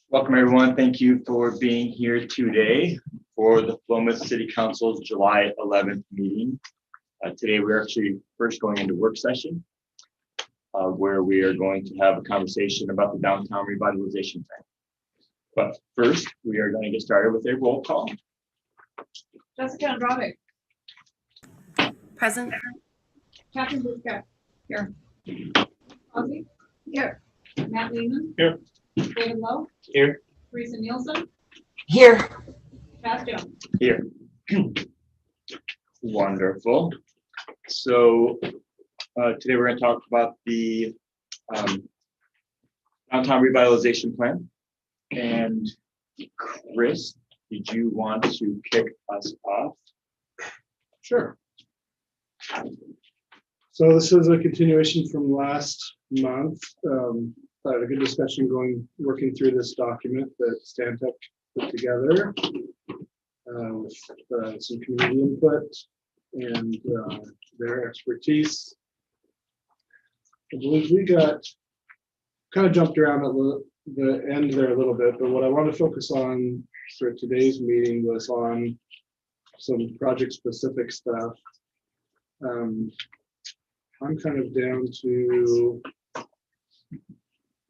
Welcome, everyone. Thank you for being here today for the Philomath City Council's July 11th meeting. Today, we're actually first going into work session where we are going to have a conversation about the downtown revitalization plan. But first, we are going to get started with a roll call. Jessica Andrade. Present. Catherine Buska. Here. Ozzy. Here. Matt Lehman. Here. David Lowe. Here. Teresa Nielsen. Here. Cass Jones. Here. Wonderful. So today we're going to talk about the downtown revitalization plan. And Chris, did you want to kick us off? Sure. So this is a continuation from last month. I had a good discussion working through this document that Stantec put together with some community input and their expertise. I believe we got kind of jumped around at the end there a little bit, but what I want to focus on for today's meeting was on some project-specific stuff. I'm kind of down to,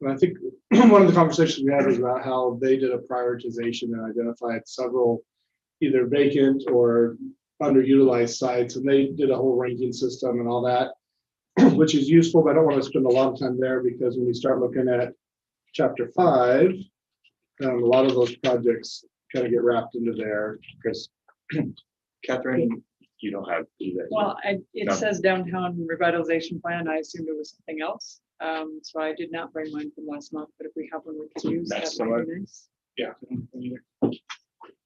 I think one of the conversations we had was about how they did a prioritization and identified several either vacant or underutilized sites, and they did a whole ranking system and all that, which is useful, but I don't want to spend a lot of time there because when we start looking at Chapter 5, a lot of those projects kind of get wrapped into there. Chris, Catherine, you don't have either. Well, it No. says downtown revitalization plan. I assumed it was something else. So I did not bring mine from last month, but if we have one we can use, That's that might be nice. Yeah,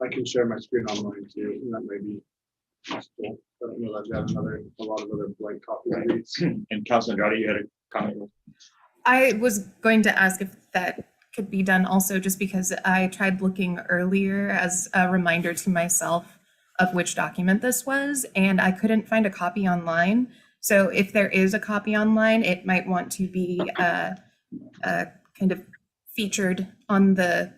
I can share my screen online too, and that may be useful. I don't know that I've got a lot of other blank copies of these. And Councilor Andrade, you had a comment? I was going to ask if that could be done also, just because I tried looking earlier as a reminder to myself of which document this was, and I couldn't find a copy online. So if there is a copy online, it might want to be kind of featured on the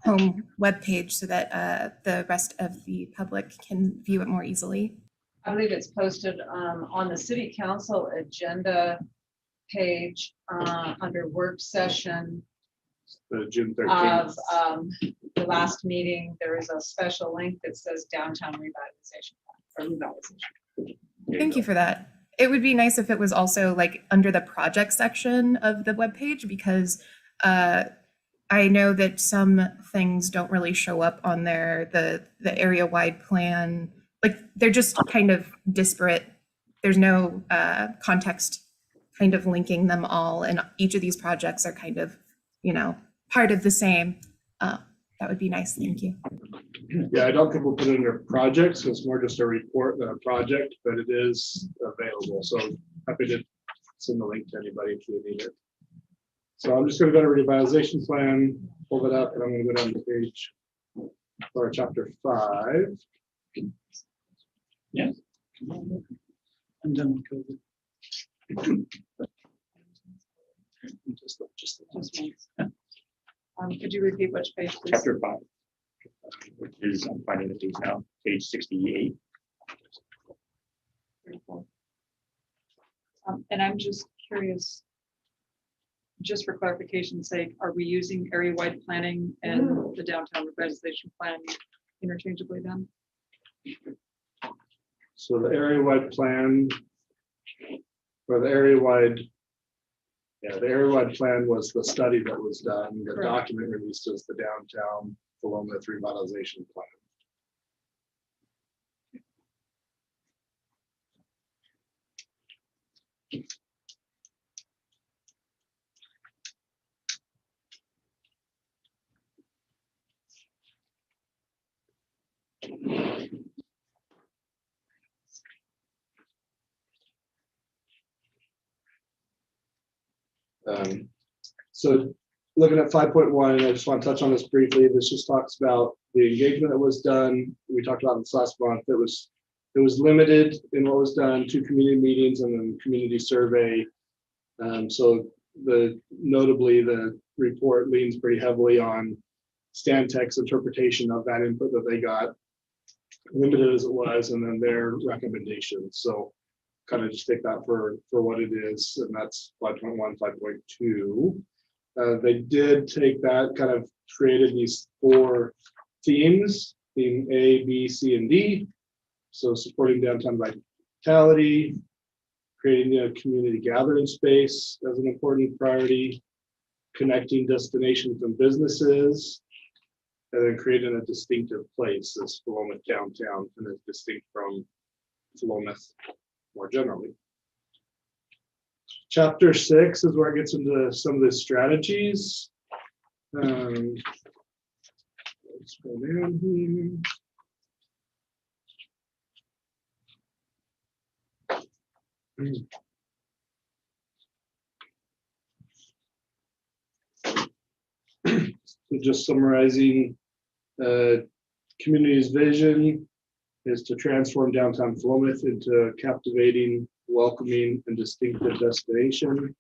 home webpage so that the rest of the public can view it more easily. I believe it's posted on the city council agenda page under work session The June of 13th. the last meeting. There is a special link that says downtown revitalization plan, or revitalization. Thank you for that. It would be nice if it was also like under the project section of the webpage, because I know that some things don't really show up on there. The area wide plan, like they're just kind of disparate. There's no context kind of linking them all, and each of these projects are kind of, part of the same. That would be nice. Thank you. Yeah, I don't think we'll put it under projects. It's more just a report than a project, but it is available. So happy to send the link to anybody if you need it. So I'm just going to go to revitalization plan, pull it up, and I'm going to go down to page or chapter 5. Yeah. I'm done with COVID. Could you repeat which page, please? Chapter 5, which is, I'm finding the page now, page 68. And I'm just curious, just for clarification's sake, are we using area-wide planning and the downtown revitalization plan interchangeably then? So the area-wide plan, or the area-wide plan was the study that was done. The Correct. document released as the downtown Philomath revitalization plan. So looking at 5.1, I just want to touch on this briefly. This just talks about the engagement that was done. We talked about this last month. It was limited in what was done, 2 community meetings and then community survey. So notably, the report leans pretty heavily on Stantec's interpretation of that input that they got, limited as it was, and then their recommendations. So kind of just take that for what it is, and that's 5.1, 5.2. They did take that, kind of created these 4 themes, theme A, B, C, and D. So supporting downtown vitality, creating a community gathering space as an important priority, connecting destinations and businesses, and then creating a distinctive place as Philomath downtown, and is distinct from Philomath more generally. Chapter 6 is where it gets into some of the strategies. Let's go down here. So just summarizing, community's vision is to transform downtown Philomath into a captivating, welcoming, and distinctive destination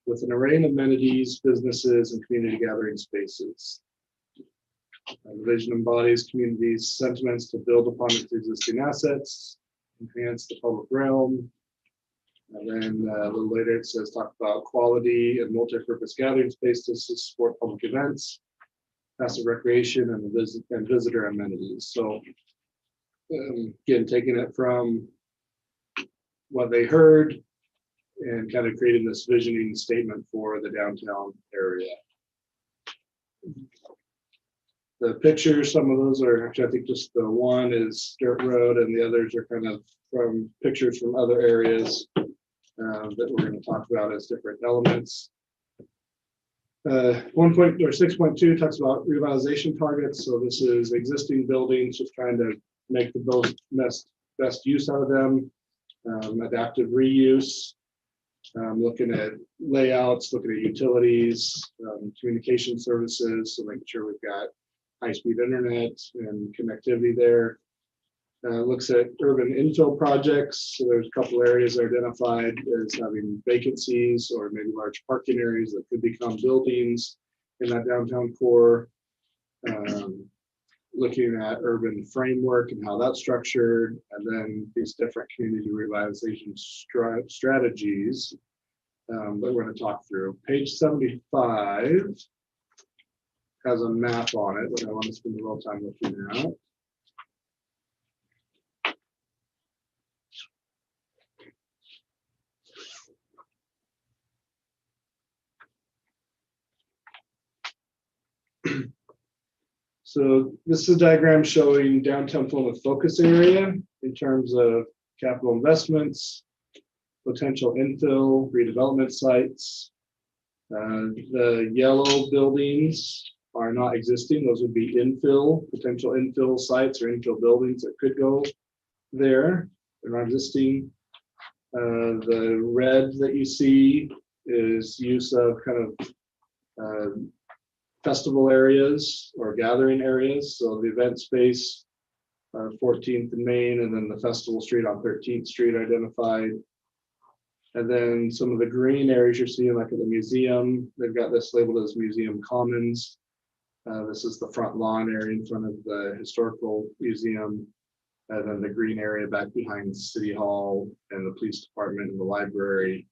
with an array of amenities, businesses, and community gathering spaces. The vision embodies community's sentiments to build upon its existing assets, enhance the public realm. And then a little later it says talk about quality and multi-purpose gathering spaces to support public events, passive recreation, and visitor amenities. So again, taking it from what they heard and kind of creating this visioning statement for the downtown area. The pictures, some of those are actually, I think just the one is dirt road and the others are kind of from pictures from other areas that we're going to talk about as different elements. 6.2 talks about revitalization targets. So this is existing buildings, just trying to make the best use out of them. Adaptive reuse, looking at layouts, looking at utilities, communication services, so making sure we've got high-speed internet and connectivity there. Looks at urban infill projects. So there's a couple areas identified as having vacancies or maybe large parking areas that could become buildings in that downtown core. Looking at urban framework and how that's structured, and then these different community revitalization strategies that we're going to talk through. Page 75 has a map on it that I want to spend a little time looking at. So this is a diagram showing downtown Philomath focus area in terms of capital investments, potential infill, redevelopment sites. The yellow buildings are not existing. Those would be infill, potential infill sites or infill buildings that could go there. They're not existing. The red that you see is use of kind of festival areas or gathering areas. So the event space, 14th and Main, and then the festival street on 13th Street identified. And then some of the green areas you're seeing, like at the museum, they've got this labeled as Museum Commons. This is the front lawn area in front of the historical museum. And then the green area back behind City Hall and the police department and the library.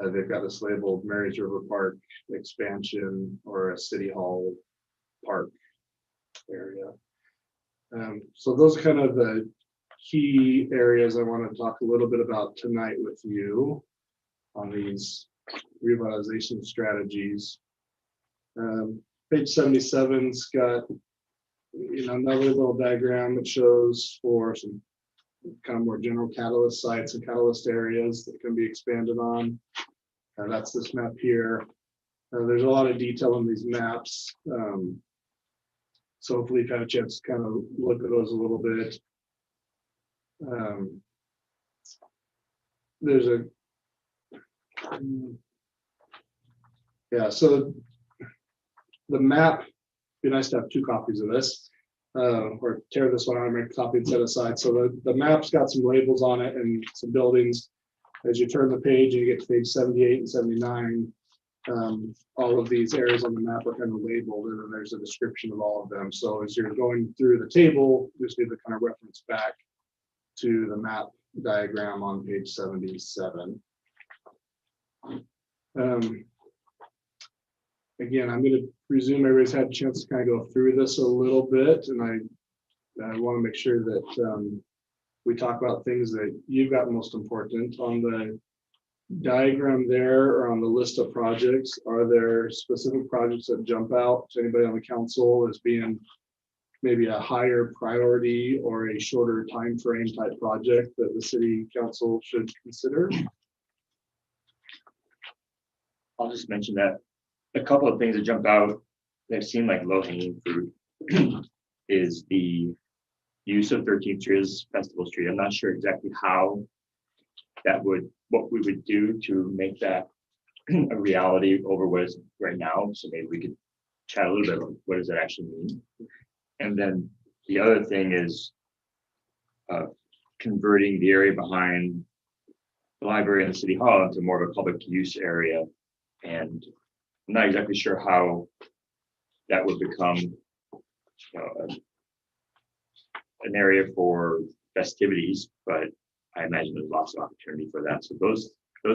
They've got this labeled Marys River Park expansion or a City Hall park area. So those are kind of the key areas I want to talk a little bit about tonight with you on these revitalization strategies. Page 77's got another little diagram that shows for some kind of more general catalyst sites and catalyst areas that can be expanded on. That's this map here. There's a lot of detail in these maps. So hopefully you've had a chance to kind of look at those a little bit. There's a, yeah, so the map, be nice to have 2 copies of this. Or tear this one out and make a copy and set aside. So the map's got some labels on it and some buildings. As you turn the page and you get to page 78 and 79, all of these areas on the map are kind of labeled, and then there's a description of all of them. So as you're going through the table, just need to kind of reference back to the map diagram on page 77. Again, I'm going to presume everybody's had a chance to kind of go through this a little bit, and I want to make sure that we talk about things that you've got most important on the diagram there, or on the list of projects. Are there specific projects that jump out to anybody on the council as being maybe a higher priority or a shorter time frame type project that the city council should consider? I'll just mention that a couple of things that jump out that seem like low-hanging fruit is the use of 13th Street as Festival Street. I'm not sure exactly how what we would do to make that a reality over what is right now. So maybe we could chat a little bit about what does that actually mean. And then the other thing is converting the area behind the library and the city hall into more of a public use area. And I'm not exactly sure how that would become an area for festivities, but I imagine there's lots of opportunity for that. So those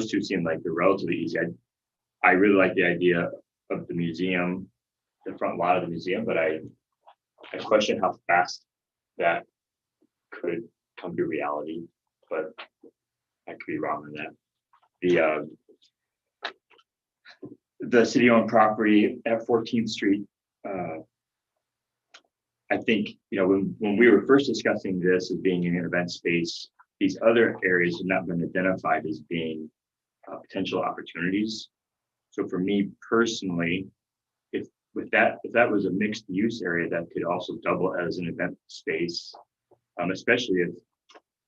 two seem like they're relatively easy. I really like the idea of the museum, the front lot of the museum, but I question how fast that could come to reality, but I could be wrong on that. The city-owned property at 14th Street, I think, when we were first discussing this as being an event space, these other areas have not been identified as being potential opportunities. So for me personally, if that was a mixed use area, that could also double as an event space, especially if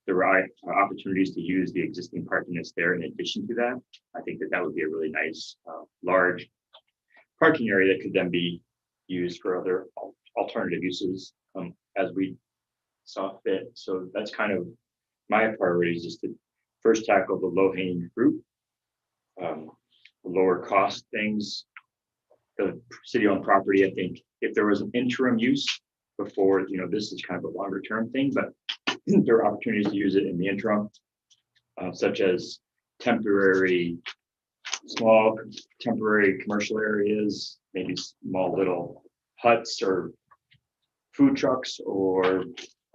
there are opportunities to use the existing parking that's there in addition to that. I think that would be a really nice, large parking area that could then be used for other alternative uses as we saw fit. So that's kind of my priority, is just to first tackle the low-hanging fruit, lower cost things. The city-owned property, I think if there was an interim use before, this is kind of a longer term thing, but there are opportunities to use it in the interim, such as small temporary commercial areas, maybe small little huts or food trucks, or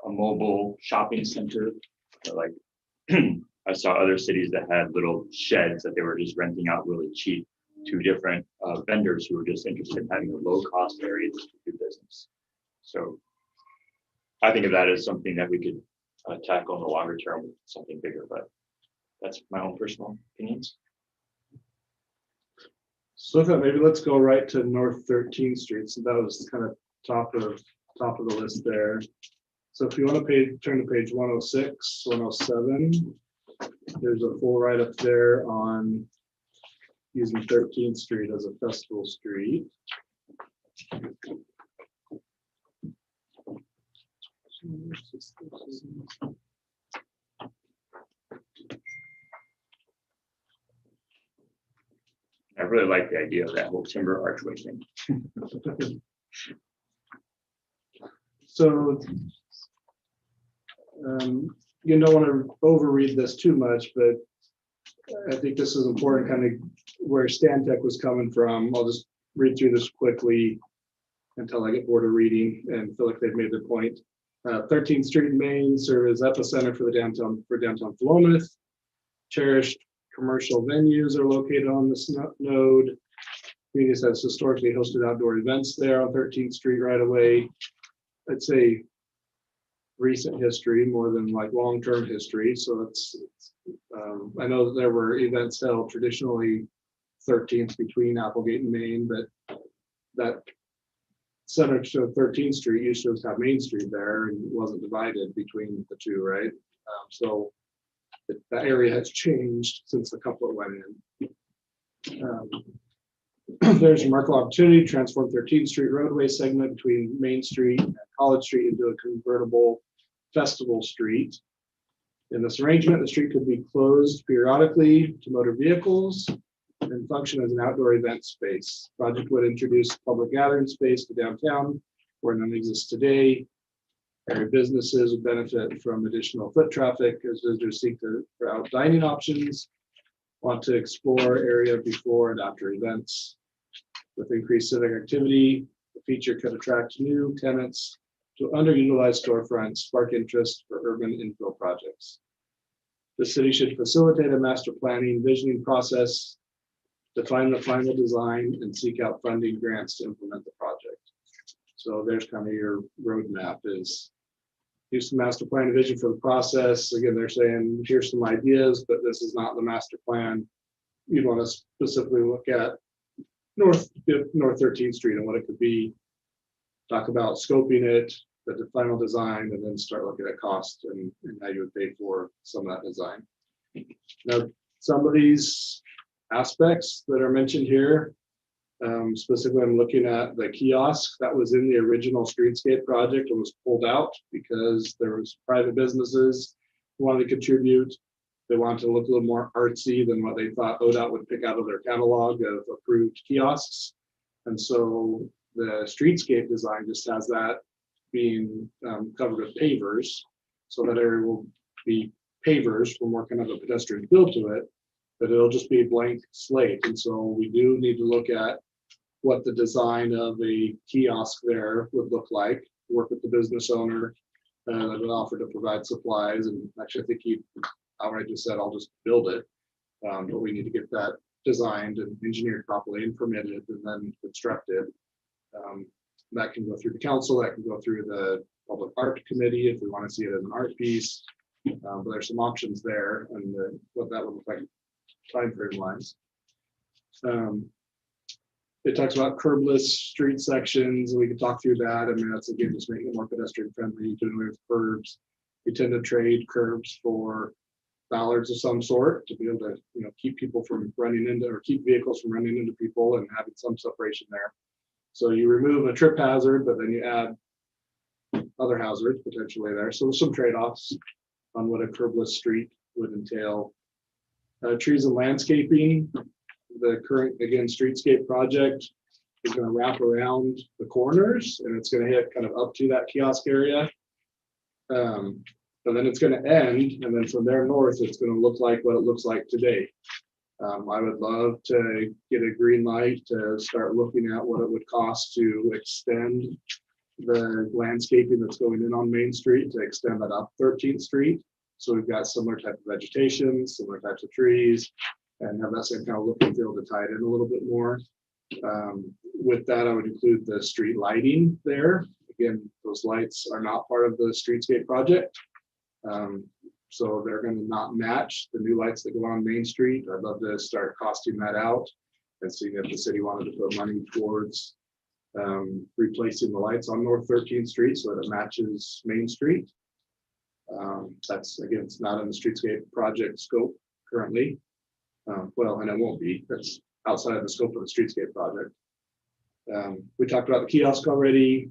a mobile shopping center. Like I saw other cities that had little sheds that they were just renting out really cheap to different vendors who were just interested in having a low cost area to do business. So I think of that as something that we could tackle in the longer term with something bigger, but that's my own personal opinions. So I thought maybe let's go right to North 13th Street. So that was kind of top of the list there. So if you want to turn to page 106, 107, there's a full write-up there on using 13th Street as a festival street. I really like the idea of that whole timber archway thing. So you don't want to overread this too much, but I think this is important, kind of where Stantec was coming from. I'll just read through this quickly until I get bored of reading and feel like they've made their point. 13th Street and Main serve as epicenter for downtown Philomath. Cherished commercial venues are located on this node. Community has historically hosted outdoor events there on 13th Street right away. I'd say recent history more than like long-term history. So it's I know that there were events held traditionally 13th between Applegate and Main, but that center of 13th Street used to have Main Street there and wasn't divided between the two, right? So that area has changed since the couplet went in. There's remarkable opportunity to transform 13th Street roadway segment between Main Street and College Street into a convertible festival street. In this arrangement, the street could be closed periodically to motor vehicles and function as an outdoor event space. Project would introduce public gathering space to downtown where none exists today. Area businesses would benefit from additional foot traffic as visitors seek for out dining options, want to explore area before and after events. With increased civic activity, the feature could attract new tenants to underutilized storefronts, spark interest for urban infill projects. The city should facilitate a master planning visioning process, define the final design, and seek out funding grants to implement the project. So there's kind of your roadmap is do some master plan and vision for the process. Again, they're saying, here's some ideas, but this is not the master plan. You'd want to specifically look at North 13th Street and what it could be. Talk about scoping it, the final design, and then start looking at cost and how you would pay for some of that design. Now, some of these aspects that are mentioned here, specifically I'm looking at the kiosk that was in the original streetscape project and was pulled out because there was private businesses who wanted to contribute. They wanted to look a little more artsy than what they thought ODOT would pick out of their catalog of approved kiosks. And so the streetscape design just has that being covered with pavers, so that area will be pavers for more kind of a pedestrian feel to it, but it'll just be a blank slate. And so we do need to look at what the design of a kiosk there would look like, work with the business owner that would offer to provide supplies. And actually, I think he outright just said, I'll just build it. But we need to get that designed and engineered properly and permitted and then constructed. That can go through the council, that can go through the public art committee if we want to see it as an art piece. But there's some options there and what that would look like time frame wise. It talks about curbless street sections. We can talk through that. I mean, that's again just making it more pedestrian friendly, doing away with curbs. We tend to trade curbs for bollards of some sort to be able to, keep people from running into or keep vehicles from running into people and having some separation there. So you remove a trip hazard, but then you add other hazards potentially there. So there's some trade-offs on what a curbless street would entail. Trees and landscaping. The current, again, streetscape project is going to wrap around the corners and it's going to hit kind of up to that kiosk area. But then it's going to end, and then from there north, it's going to look like what it looks like today. I would love to get a green light to start looking at what it would cost to extend the landscaping that's going in on Main Street, to extend that up 13th Street. So we've got similar type of vegetation, similar types of trees, and have that same kind of look and feel to tie it in a little bit more. With that, I would include the street lighting there. Again, those lights are not part of the streetscape project. So they're going to not match the new lights that go on Main Street. I'd love to start costing that out and seeing if the city wanted to put money towards replacing the lights on North 13th Street so that it matches Main Street. That's, again, it's not in the streetscape project scope currently. Well, and it won't be. That's outside of the scope of the streetscape project. We talked about the kiosk already,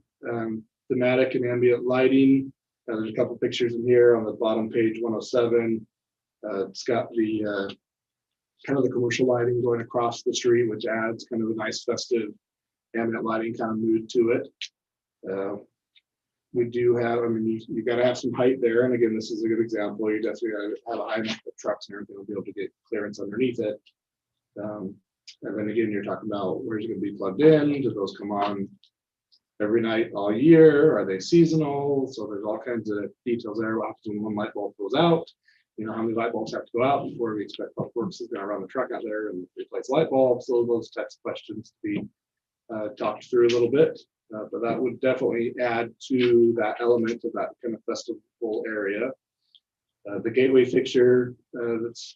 thematic and ambient lighting. There's a couple pictures in here on the bottom page 107. It's got the kind of the commercial lighting going across the street, which adds kind of a nice festive ambient lighting kind of mood to it. We do have, I mean, you got to have some height there. And again, this is a good example. You definitely got to have a high enough that trucks and everything will be able to get clearance underneath it. And then again, you're talking about where's it going to be plugged in? Do those come on every night all year? Are they seasonal? So there's all kinds of details there. What happens when one light bulb goes out? How many light bulbs have to go out before we expect Public Works is going to run the truck out there and replace light bulbs? So those types of questions to be talked through a little bit. But that would definitely add to that element of that kind of festival area. The gateway fixture that's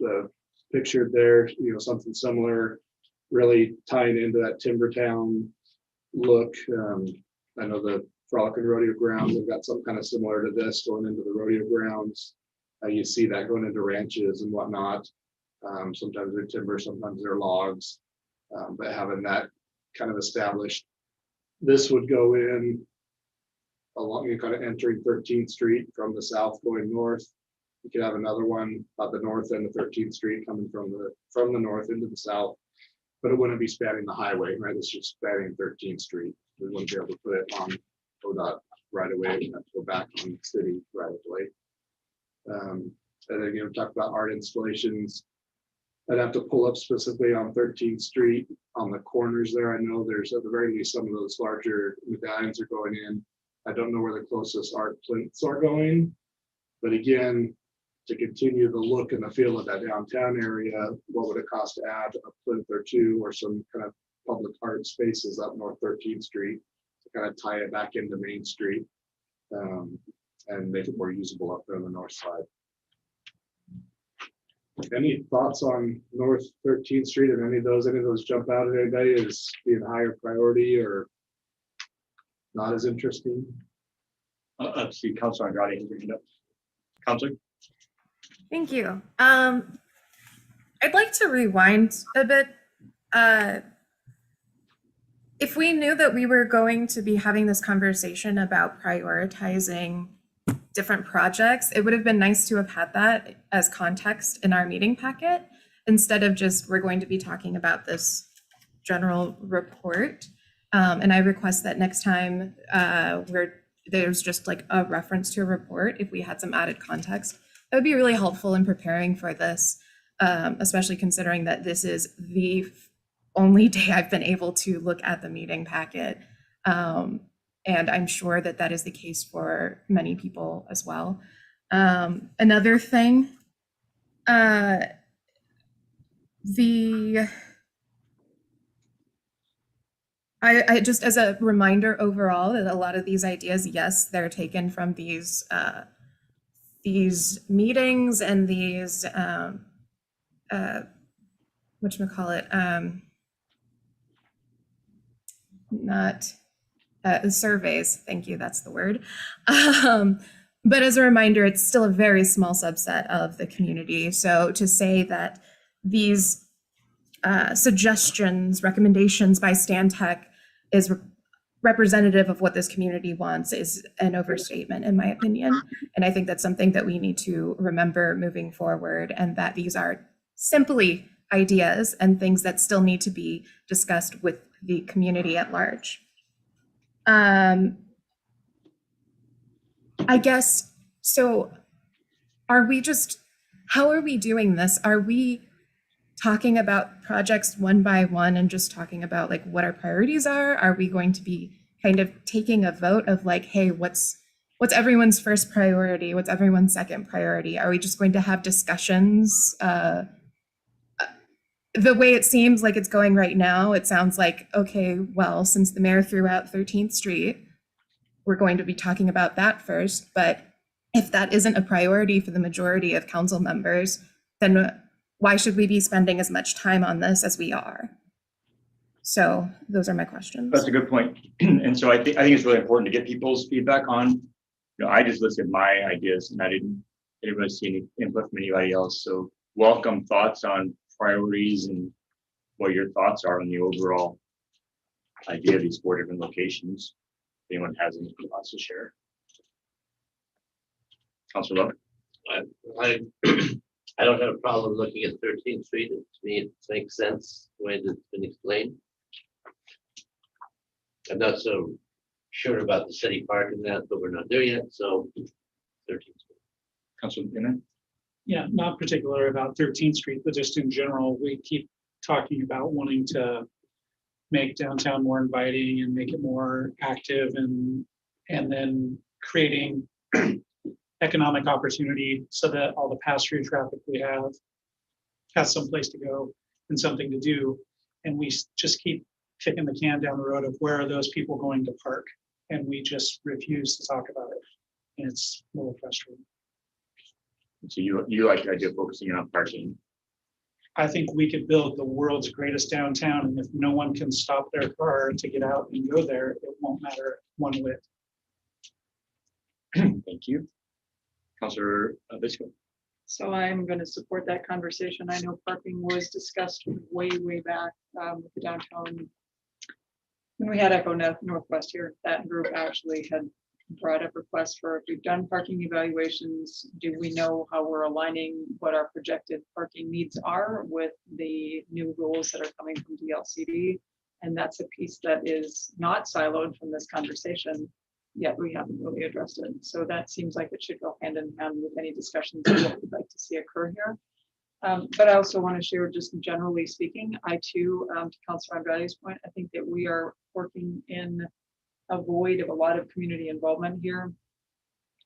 pictured there, something similar, really tying into that Timbertown look. I know the Frolic and Rodeo Grounds have got some kind of similar to this going into the rodeo grounds. You see that going into ranches and whatnot. Sometimes they're timber, sometimes they're logs, but having that kind of established. This would go in along, you kind of entering 13th Street from the south going north. You could have another one at the north end of 13th Street coming from the north into the south. but it wouldn't be spanning the highway, right? It's just spanning 13th Street. We wouldn't be able to put it on ODOT right away. We'd have to go back on the city right away. And then, you know, talk about art installations. I'd have to pull up specifically on 13th Street on the corners there. I know there's at the very least some of those larger medallions are going in. I don't know where the closest art plinths are going. But again, to continue the look and the feel of that downtown area, what would it cost to add a plinth or two or some kind of public art spaces up North 13th Street to kind of tie it back into Main Street and make it more usable up there on the north side. Any thoughts on North 13th Street and any of those jump out at anybody as being a higher priority or not as interesting? Let's see, Councilor Andrade has bring it up. Councilor? Thank you. I'd like to rewind a bit. If we knew that we were going to be having this conversation about prioritizing different projects, it would have been nice to have had that as context in our meeting packet instead of just we're going to be talking about this general report. And I request that next time there's just like a reference to a report, if we had some added context, that would be really helpful in preparing for this, especially considering that this is the only day I've been able to look at the meeting packet. And I'm sure that that is the case for many people as well. Another thing, I just as a reminder overall that a lot of these ideas, yes, they're taken from these meetings and these whatchamacallit, not surveys. Thank you, that's the word. But as a reminder, it's still a very small subset of the community. So to say that these suggestions, recommendations by Stantec is representative of what this community wants is an overstatement, in my opinion. And I think that's something that we need to remember moving forward, and that these are simply ideas and things that still need to be discussed with the community at large. I guess, so how are we doing this? Are we talking about projects one by one and just talking about like what our priorities are? Are we going to be kind of taking a vote of like, hey, what's everyone's first priority? What's everyone's second priority? Are we just going to have discussions? The way it seems like it's going right now, it sounds like, okay, well, since the mayor threw out 13th Street, we're going to be talking about that first. But if that isn't a priority for the majority of council members, then why should we be spending as much time on this as we are? So those are my questions. That's a good point. And so I think it's really important to get people's feedback on, I just listed my ideas and I didn't really see any input from anybody else. So welcome thoughts on priorities and what your thoughts are on the overall idea of these 4 different locations. If anyone has any thoughts to share. Councilor Love? I don't have a problem looking at 13th Street. To me, it makes sense the way that's been explained. I'm not so sure about the city park and that, but we're not there yet. So 13th Street. Councilor Bennett? Yeah, not particular about 13th Street, but just in general, we keep talking about wanting to make downtown more inviting and make it more active and then creating economic opportunity so that all the pass-through traffic we have has some place to go and something to do. And we just keep kicking the can down the road of where are those people going to park? And we just refuse to talk about it. And it's a little frustrating. So you like the idea of focusing on parking? I think we could build the world's greatest downtown, and if no one can stop their car to get out and go there, it won't matter one whit. Thank you. Councilor Bisco? So I'm going to support that conversation. I know parking was discussed way back with the downtown. When we had Echo Northwest here, that group actually had brought up requests for if we've done parking evaluations, do we know how we're aligning what our projected parking needs are with the new rules that are coming from DLCD? And that's a piece that is not siloed from this conversation, yet we haven't really addressed it. So that seems like it should go hand in hand with any discussions of what we'd like to see occur here. But I also want to share, just generally speaking, I too, to Councilor Andrade's point, I think that we are working in a void of a lot of community involvement here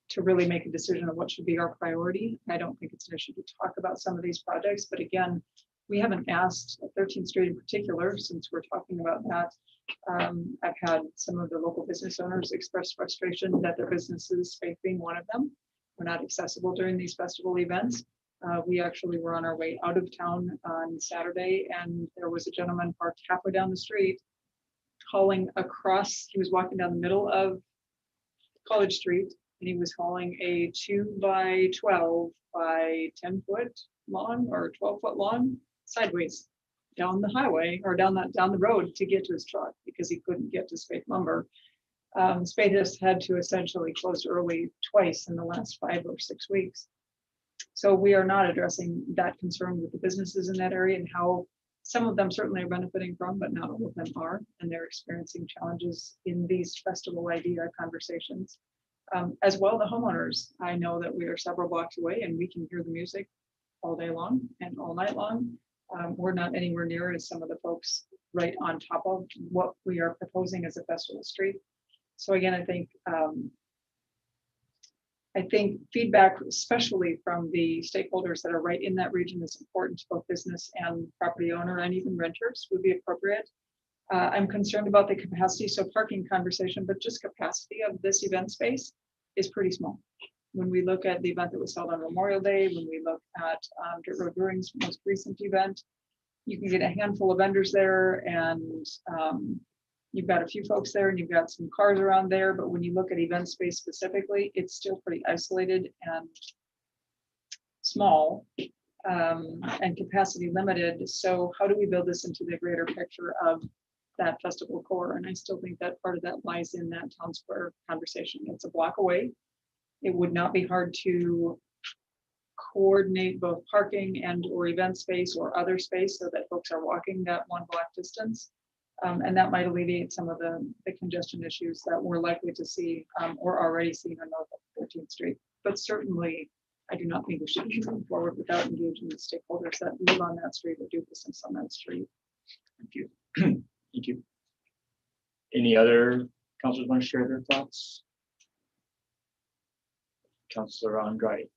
to really make a decision of what should be our priority. I don't think it's an issue to talk about some of these projects, but again, we haven't asked 13th Street in particular, since we're talking about that. I've had some of the local business owners express frustration that their businesses, Faith being one of them, were not accessible during these festival events. We actually were on our way out of town on Saturday, and there was a gentleman parked halfway down the street hauling across. He was walking down the middle of College Street, and he was hauling a 2x12 by 10-foot lawn or 12-foot lawn sideways down the highway or down the road to get to his truck because he couldn't get to Spade Lumber. Spade has had to essentially close early twice in the last 5 or 6 weeks. So we are not addressing that concern with the businesses in that area and how some of them certainly are benefiting from, but not all of them are, and they're experiencing challenges in these festival idea conversations. As well, the homeowners, I know that we are several blocks away and we can hear the music all day long and all night long. We're not anywhere near as some of the folks right on top of what we are proposing as a festival street. So again, I think feedback, especially from the stakeholders that are right in that region, is important to both business and property owner and even renters would be appropriate. I'm concerned about the capacity, so parking conversation, but just capacity of this event space is pretty small. When we look at the event that was held on Memorial Day, when we look at Dirt Road Brewing's most recent event, you can get a handful of vendors there, and you've got a few folks there and you've got some cars around there, but when you look at event space specifically, it's still pretty isolated and small and capacity limited. So how do we build this into the greater picture of that festival core? And I still think that part of that lies in that town square conversation. It's a block away. It would not be hard to coordinate both parking and or event space or other space so that folks are walking that 1 block distance. And that might alleviate some of the congestion issues that we're likely to see or already seen on North 13th Street. But certainly, I do not think we should be moving forward without engaging the stakeholders that live on that street or do business on that street. Thank you. Thank you. Any other councilors want to share their thoughts? Councilor Andrade.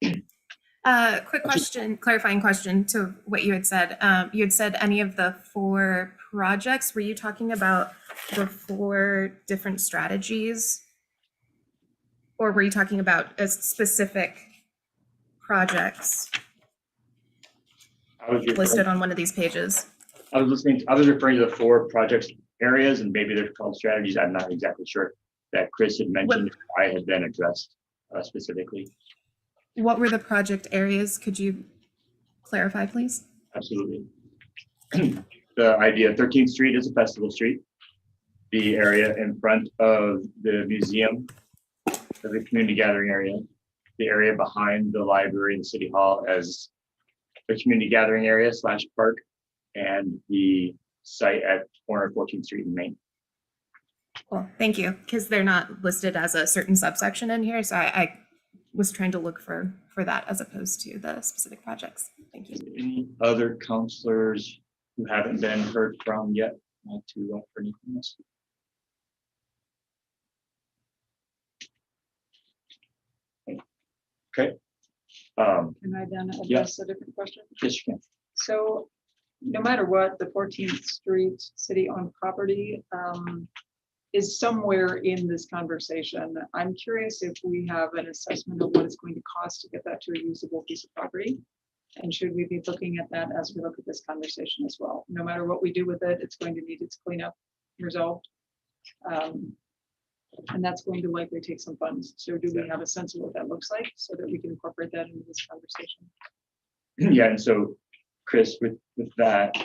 Quick question, clarifying question to what you had said. You had said any of the 4 projects. Were you talking about the 4 different strategies? Or were you talking about a specific projects I was listed on one of these pages? I was referring to the 4 projects areas, and maybe they're called strategies. I'm not exactly sure that Chris had mentioned. I had then addressed specifically. What were the project areas? Could you clarify, please? Absolutely. The idea of 13th Street is a festival street. The area in front of the museum, the community gathering area, the area behind the library and City Hall as the community gathering area / park, and the site at corner of 14th Street in Maine. Well, thank you, because they're not listed as a certain subsection in here, so I was trying to look for that as opposed to the specific projects. Thank you. Any other counselors who haven't been heard from yet want to offer anything else? Okay. Can I then address a different question? Yes, you can. So no matter what, the 14th Street city-owned property is somewhere in this conversation. I'm curious if we have an assessment of what it's going to cost to get that to a usable piece of property. And should we be looking at that as we look at this conversation as well? No matter what we do with it, it's going to need its cleanup resolved. And that's going to likely take some funds. So do we have a sense of what that looks like so that we can incorporate that into this conversation? Yeah, and so Chris, with that,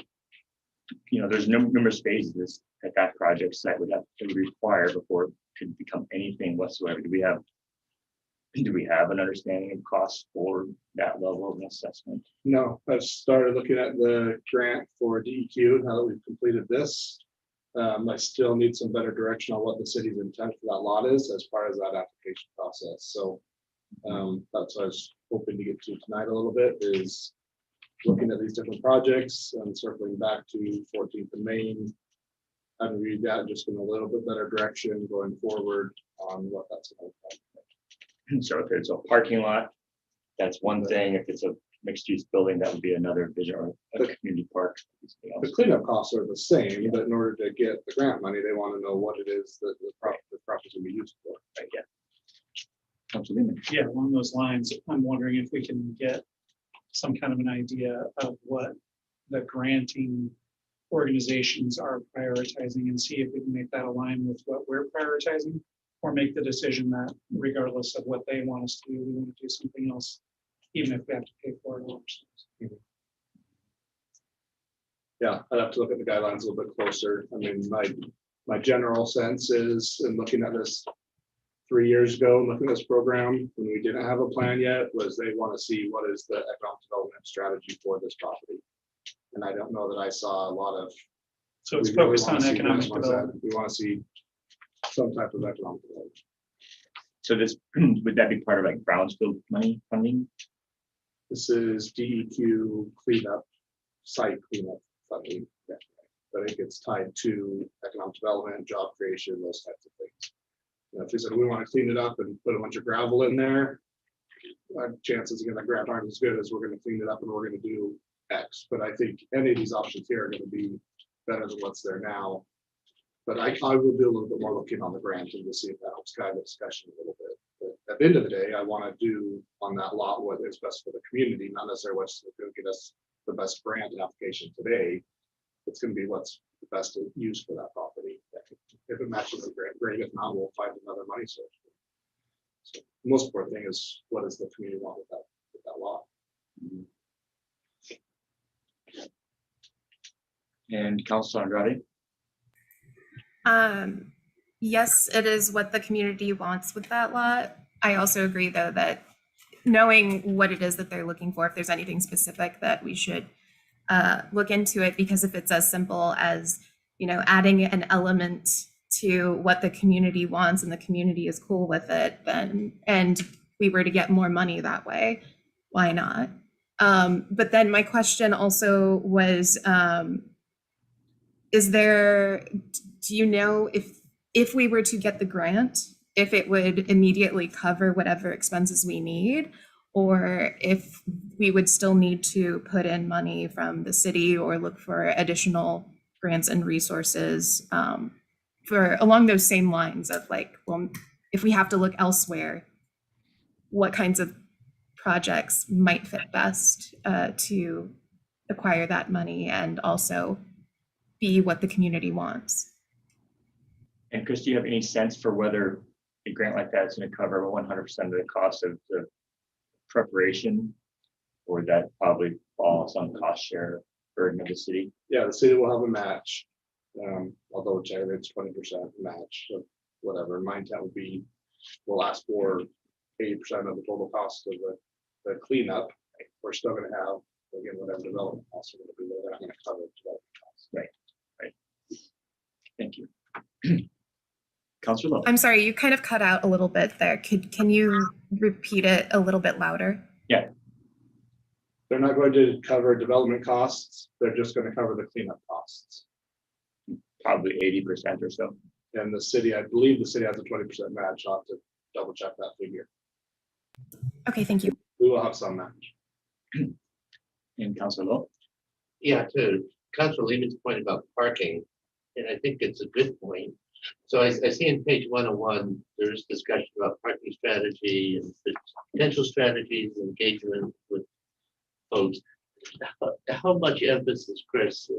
there's numerous phases that project site would require before could become anything whatsoever. Do we have an understanding of costs for that level of assessment? No, I've started looking at the grant for DEQ now that we've completed this. I still need some better direction on what the city's intent for that lot is as part of that application process. So that's what I was hoping to get to tonight a little bit, is looking at these different projects and circling back to 14th and Main. I've reviewed that just in a little bit better direction going forward on what that's going to look like. So if it's a parking lot, that's one thing. If it's a mixed use building, that would be another vision, or a community park. Something The else. cleanup costs are the same, but in order to get the grant money, they want to know what it is that the property will be used for. Right, yeah. Absolutely. Yeah, along those lines, I'm wondering if we can get some kind of an idea of what the granting organizations are prioritizing and see if we can make that align with what we're prioritizing, or make the decision that regardless of what they want us to do, we want to do something else, even if we have to pay for it ourselves. Yeah, I'd have to look at the guidelines a little bit closer. I mean, my general sense is, in looking at this 3 years ago, looking at this program, when we didn't have a plan yet, was they want to see what is the economic development strategy for this property. And I don't know that I saw a lot of. So it's we really focused wanna on see economic this, what's that? development. We want to see some type of economic development. So this, would that be part of like Brownsfield money funding? This is DEQ cleanup, site cleanup funding. Yeah. But it gets tied to economic development, job creation, those types of things. You know, if we said we want to clean it up and put a bunch of gravel in there, chances again that grant aren't as good as we're going to clean it up and we're going to do X. But I think any of these options here are going to be better than what's there now. But I will do a little bit more looking on the grant and to see if that helps guide the discussion a little bit. But at the end of the day, I want to do on that lot what is best for the community, not necessarily what's going to get us the best grant application today. It's going to be what's the best use for that property. If it matches the grant, great. If not, we'll find another money source. So the most important thing is, what does the community want with that lot? And Councilor Andrade? Yes, it is what the community wants with that lot. I also agree, though, that knowing what it is that they're looking for, if there's anything specific, that we should look into it, because if it's as simple as, you know, adding an element to what the community wants and the community is cool with it, then, and we were to get more money that way, why not? But then my question also was, do you know if we were to get the grant, if it would immediately cover whatever expenses we need, or if we would still need to put in money from the city or look for additional grants and resources for along those same lines of like, well, if we have to look elsewhere, what kinds of projects might fit best to acquire that money and also be what the community wants. And Chris, do you have any sense for whether a grant like that is going to cover 100% of the cost of the preparation, or that probably falls on cost share burden of the city? Yeah, the city will have a match. Although it's 20% match of whatever. My intent would be, we'll ask for 80% of the total cost of the cleanup. We're still going to have, again, whatever development costs are going to be there. They're not going to cover development costs. Right. Thank you. Councilor Lowe. I'm sorry, you kind of cut out a little bit there. Can you repeat it a little bit louder? Yeah. They're not going to cover development costs. They're just going to cover the cleanup costs. Probably 80% or so. And the city, I believe the city has a 20% match. I'll have to double check that figure. Okay, thank you. We will have some match. And Councilor Lowe. Yeah, to Councilor Lehman's point about parking, and I think it's a good point. So I see in page 101, there's discussion about parking strategy and potential strategies, engagement with folks. How much emphasis, Chris,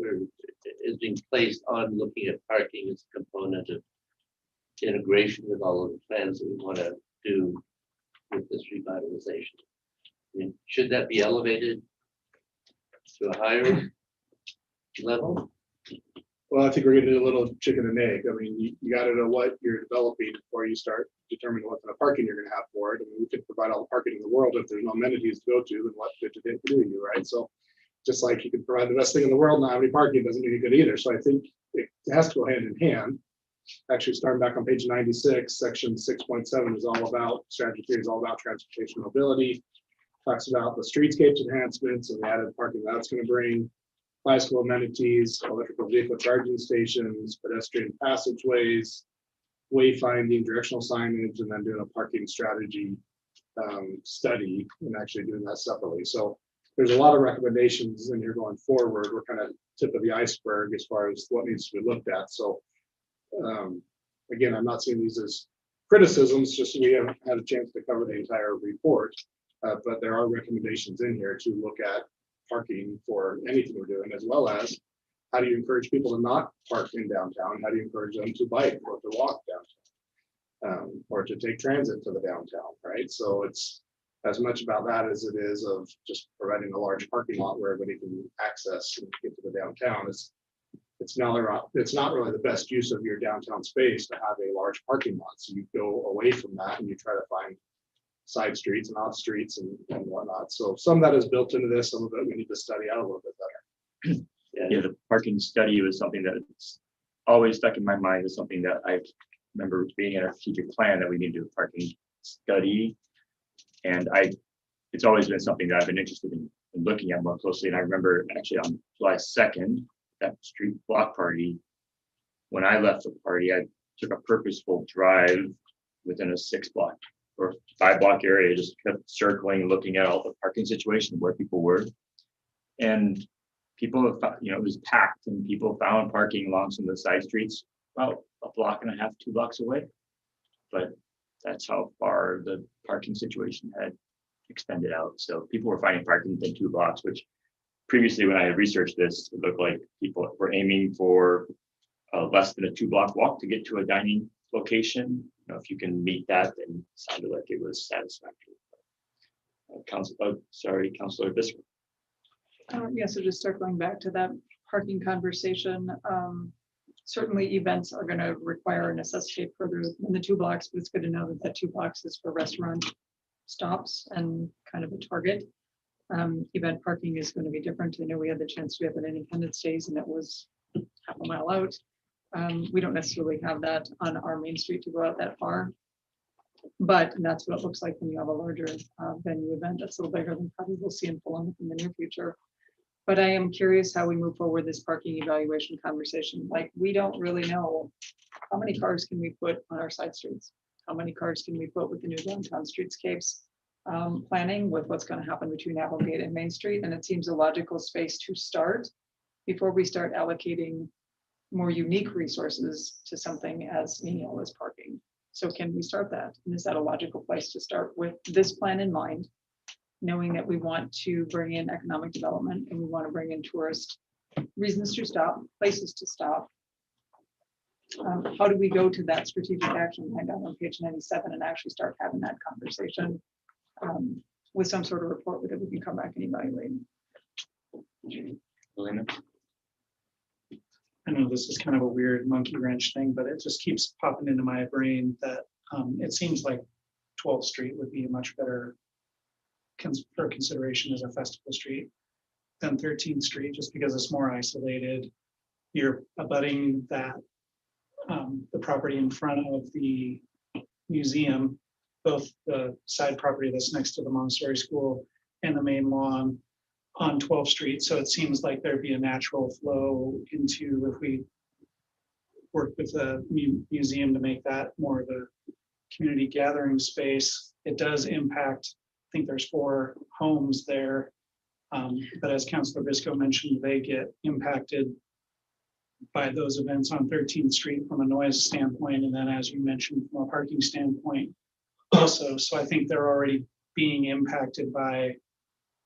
is being placed on looking at parking as a component of integration with all of the plans that we want to do with this revitalization? I mean, should that be elevated to a higher level? Well, I think we're gonna do a little chicken and egg. I mean, you gotta know what you're developing before you start determining what kind of parking you're gonna have for it. I mean, we could provide all the parking in the world. If there's no amenities to go to, then what good did it do you, right? So just like you could provide the best thing in the world, not have any parking doesn't do you good either. So I think it has to go hand in hand. Actually, starting back on page 96, section 6.7 is all about, strategy 3 is all about transportation mobility. Talks about the streetscapes enhancements and the added parking that's gonna bring. Bicycle amenities, electrical vehicle charging stations, pedestrian passageways, wayfinding, directional signage, and then doing a parking strategy study and actually doing that separately. So there's a lot of recommendations in here going forward. We're kind of tip of the iceberg as far as what needs to be looked at. So again, I'm not seeing these as criticisms, just we haven't had a chance to cover the entire report, but there are recommendations in here to look at parking for anything we're doing, as well as how do you encourage people to not park in downtown? How do you encourage them to bike or to walk downtown? Or to take transit to the downtown, right? So it's as much about that as it is of just providing a large parking lot where everybody can access and get to the downtown. It's not really the best use of your downtown space to have a large parking lot. So you go away from that and you try to find side streets and off streets and whatnot. So some of that is built into this, some of it we need to study out a little bit better. Yeah, the parking study was something that's always stuck in my mind, is something that I remember being in our strategic plan that we need to do a parking study. And it's always been something that I've been interested in looking at more closely. And I remember actually on July 2nd, that street block party, when I left the party, I took a purposeful drive within a 6-block or 5-block area, just kept circling and looking at all the parking situation where people were. And people have found, it was packed and people found parking along some of the side streets about a block and a half, 2 blocks away. But that's how far the parking situation had extended out. So people were finding parking within 2 blocks, which previously when I had researched this, it looked like people were aiming for less than a 2-block walk to get to a dining location. If you can meet that, then it sounded like it was satisfactory. Councilor Bismarck. Yeah, so just circling back to that parking conversation, certainly events are going to require and necessitate further than the 2 blocks, but it's good to know that 2 blocks is for restaurant stops and kind of a target. Event parking is going to be different. I know we had the chance to have an Independence Days and it was half a mile out. We don't necessarily have that on our main street to go out that far, but that's what it looks like when you have a larger venue event that's a little bigger than probably we'll see in Fulham in the near future. But I am curious how we move forward this parking evaluation conversation. Like, we don't really know how many cars can we put on our side streets? How many cars can we put with the new downtown streetscapes planning with what's going to happen between Applegate and Main Street? And it seems a logical space to start before we start allocating more unique resources to something as menial as parking. So can we start that? And is that a logical place to start with this plan in mind, knowing that we want to bring in economic development and we want to bring in tourist reasons to stop, places to stop? How do we go to that strategic action line down on page 97 and actually start having that conversation with some sort of report that we can come back and evaluate? Elena? I know this is kind of a weird monkey wrench thing, but it just keeps popping into my brain that it seems like 12th Street would be a much better for consideration as a festival street than 13th Street, just because it's more isolated. You're abutting that the property in front of the museum, both the side property that's next to the Montessori School and the main lawn on 12th Street. So it seems like there'd be a natural flow into, if we work with the museum to make that more of a community gathering space. It does impact, I think there's 4 homes there. But as Councilor Bisco mentioned, they get impacted by those events on 13th Street from a noise standpoint. And then, as you mentioned, from a parking standpoint also. So I think they're already being impacted by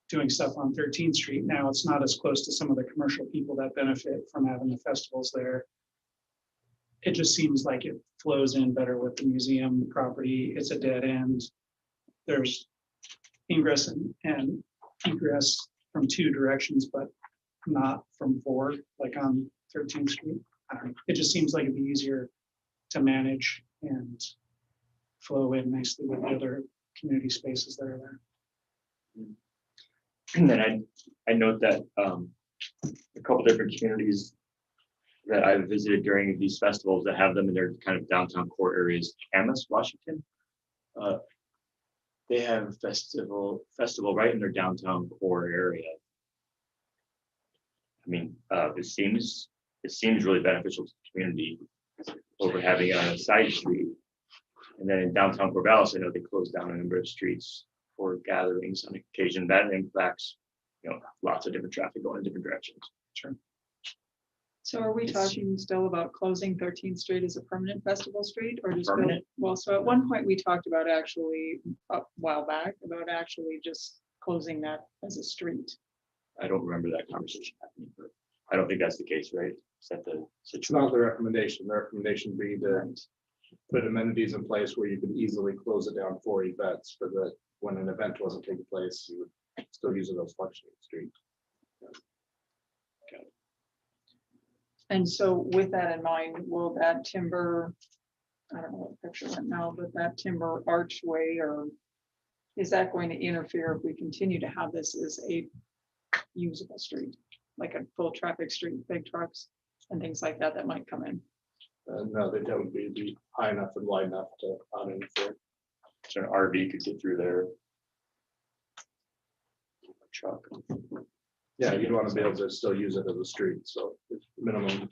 doing stuff on 13th Street. Now it's not as close to some of the commercial people that benefit from having the festivals there. It just seems like it flows in better with the museum property. It's a dead end. There's ingress and egress from 2 directions, but not from 4, like on 13th Street. I don't know, it just seems like it'd be easier to manage and flow in nicely with the other community spaces that are there. And then I note that a couple different communities that I've visited during these festivals that have them in their kind of downtown core areas, Camas, Washington. They have a festival right in their downtown core area. I mean, it seems really beneficial to the community over having a side street. And then in downtown Corvallis, I know they closed down a number of streets for gatherings on occasion. That impacts, lots of different traffic going in different directions. Sure. So are we talking still about closing 13th Street as a permanent festival street or just Permanent. well, so at one point we talked about actually a while back about actually just closing that as a street. I don't remember that conversation happening, but I don't think that's the case, right? Is that the It's not situation? the recommendation. The recommendation being to put amenities in place where you could easily close it down for events, for that when an event wasn't taking place, you would still use it as functioning street. And so with that in mind, will that timber, I don't know what picture went now, but that timber archway, or is that going to interfere if we continue to have this as a usable street? Like a full traffic street, big trucks and things like that might come in? No, they don't be high enough and wide enough to not interfere. So an RV could get through there. A truck. Yeah, you'd want to be able to still use it as a street, so it's minimum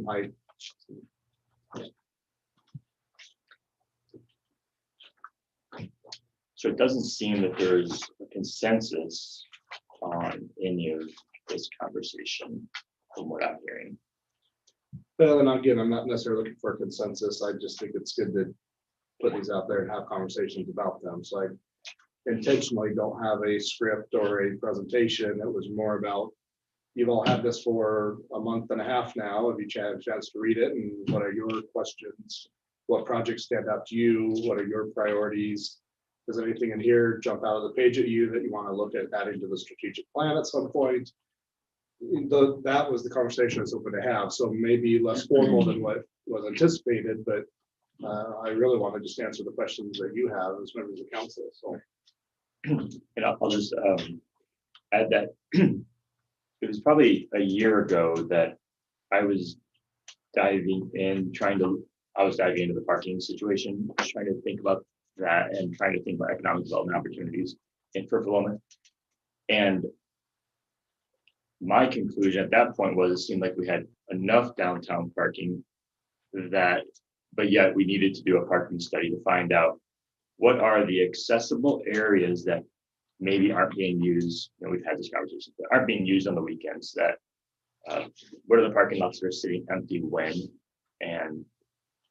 height. So it doesn't seem that there's a consensus on any of this conversation from what I'm hearing. Well, and again, I'm not necessarily looking for a consensus. I just think it's good to put these out there and have conversations about them. So I intentionally don't have a script or a presentation. It was more about, you've all had this for a month and a half now. Have you had a chance to read it? And what are your questions? What projects stand out to you? What are your priorities? Does anything in here jump out of the page at you that you want to look at adding to the strategic plan at some point? That was the conversation I was hoping to have. So maybe less formal than what was anticipated, but I really want to just answer the questions that you have as members of council. So. And I'll just add that it was probably a year ago that I was diving into the parking situation, trying to think about that and trying to think about economic development opportunities for Philomath. And my conclusion at that point was it seemed like we had enough downtown parking but yet we needed to do a parking study to find out what are the accessible areas that maybe aren't being used. We've had this conversation, that aren't being used on the weekends. That what are the parking lots that are sitting empty when? And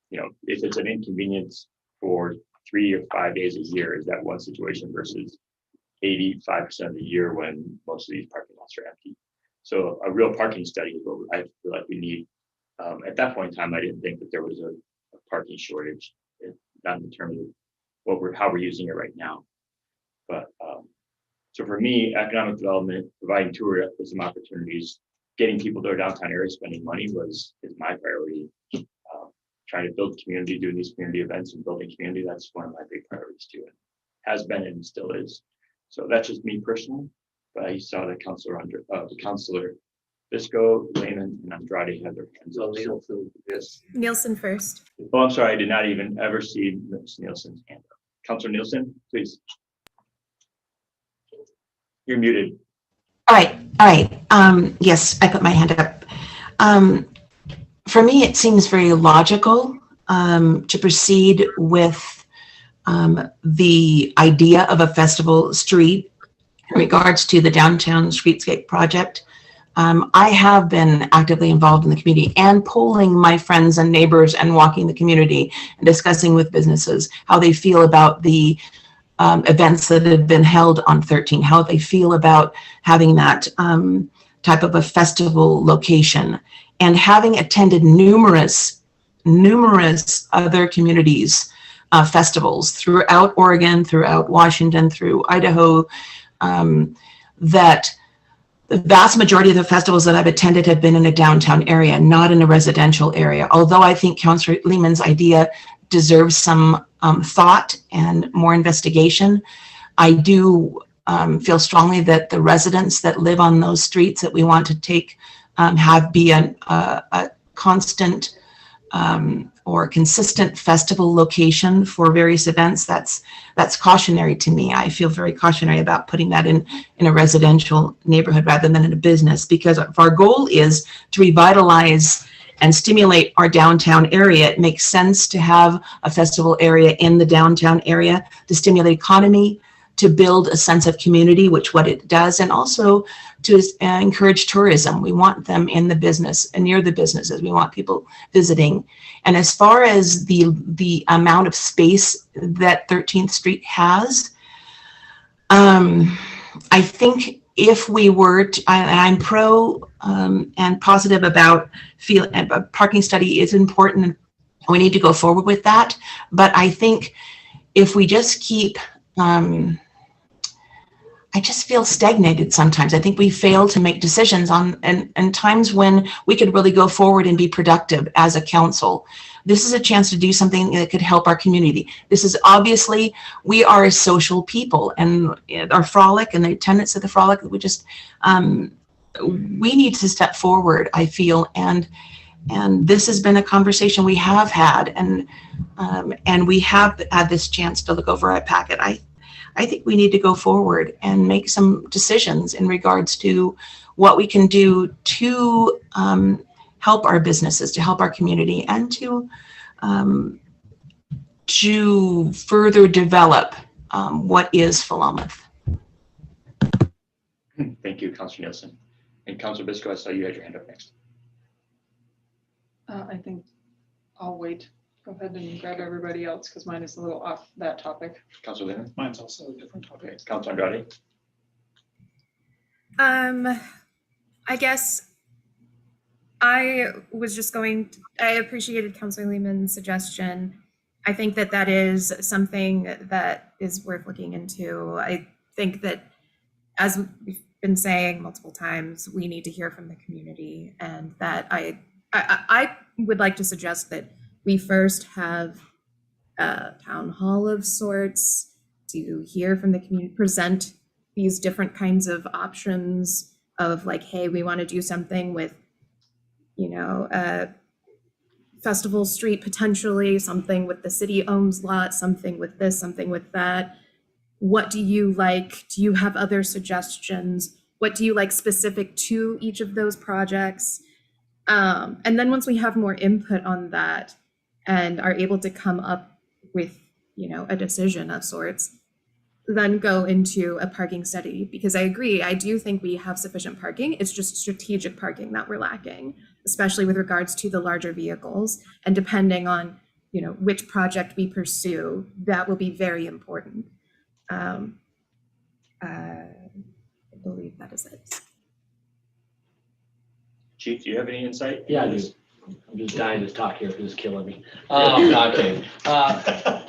if it's an inconvenience for 3 or 5 days a year, is that one situation versus 85% of the year when most of these parking lots are empty? So a real parking study is what I feel like we need. At that point in time, I didn't think that there was a parking shortage, not in terms of how we're using it right now. But so for me, economic development, providing tourism opportunities, getting people to our downtown area, spending money is my priority. Trying to build community, doing these community events and building community, that's one of my big priorities too. It has been and still is. So that's just me personally. But I saw the councilor Bisco, Lehman, and Andrade had their hands up. Yes. Nielsen first. Oh, I'm sorry, I did not even ever see Ms. Nielsen's hand up. Councilor Nielsen, please. You're muted. All right. Yes, I put my hand up. For me, it seems very logical to proceed with the idea of a festival street in regards to the downtown streetscape project. I have been actively involved in the community and polling my friends and neighbors and walking the community and discussing with businesses how they feel about the events that have been held on 13, how they feel about having that type of a festival location. And having attended numerous other communities, festivals throughout Oregon, throughout Washington, through Idaho, that the vast majority of the festivals that I've attended have been in a downtown area, not in a residential area. Although I think Councillor Lehman's idea deserves some thought and more investigation, I do feel strongly that the residents that live on those streets that we want to take have be a constant or consistent festival location for various events. That's cautionary to me. I feel very cautionary about putting that in a residential neighborhood rather than in a business, because if our goal is to revitalize and stimulate our downtown area, it makes sense to have a festival area in the downtown area to stimulate economy, to build a sense of community, which what it does, and also to encourage tourism. We want them in the business and near the businesses. We want people visiting. And as far as the amount of space that 13th Street has, I think if we were to, I'm pro and positive about a parking study is important. We need to go forward with that. But I think if we just keep, I just feel stagnated sometimes. I think we fail to make decisions on and times when we could really go forward and be productive as a council. This is a chance to do something that could help our community. This is obviously, we are social people, and our frolic and the tenets of the frolic, we just, we need to step forward, I feel, and this has been a conversation we have had, and we have had this chance to look over our packet. I think we need to go forward and make some decisions in regards to what we can do to help our businesses, to help our community, and to further develop what is Philomath. Thank you, Councillor Nielsen. And Councillor Bisco, I saw you had your hand up next. I think I'll wait. Go ahead and grab everybody else because mine is a little off that topic. Councillor Lehman? Mine's also a different topic. Okay. Councillor Andrade? I guess I appreciated Councillor Lehman's suggestion. I think that is something that is worth looking into. I think that, as we've been saying multiple times, we need to hear from the community, and that I would like to suggest that we first have a town hall of sorts to hear from the community, present these different kinds of options of like, hey, we want to do something with, Festival Street, potentially something with the city owns lot, something with this, something with that. What do you like? Do you have other suggestions? What do you like specific to each of those projects? And then once we have more input on that and are able to come up with, a decision of sorts, then go into a parking study, because I agree, I do think we have sufficient parking. It's just strategic parking that we're lacking, especially with regards to the larger vehicles. And depending on, which project we pursue, that will be very important. I believe that is it. Chief, do you have any insight? Yeah, I do. I'm just dying to talk here because it's killing me. No, okay.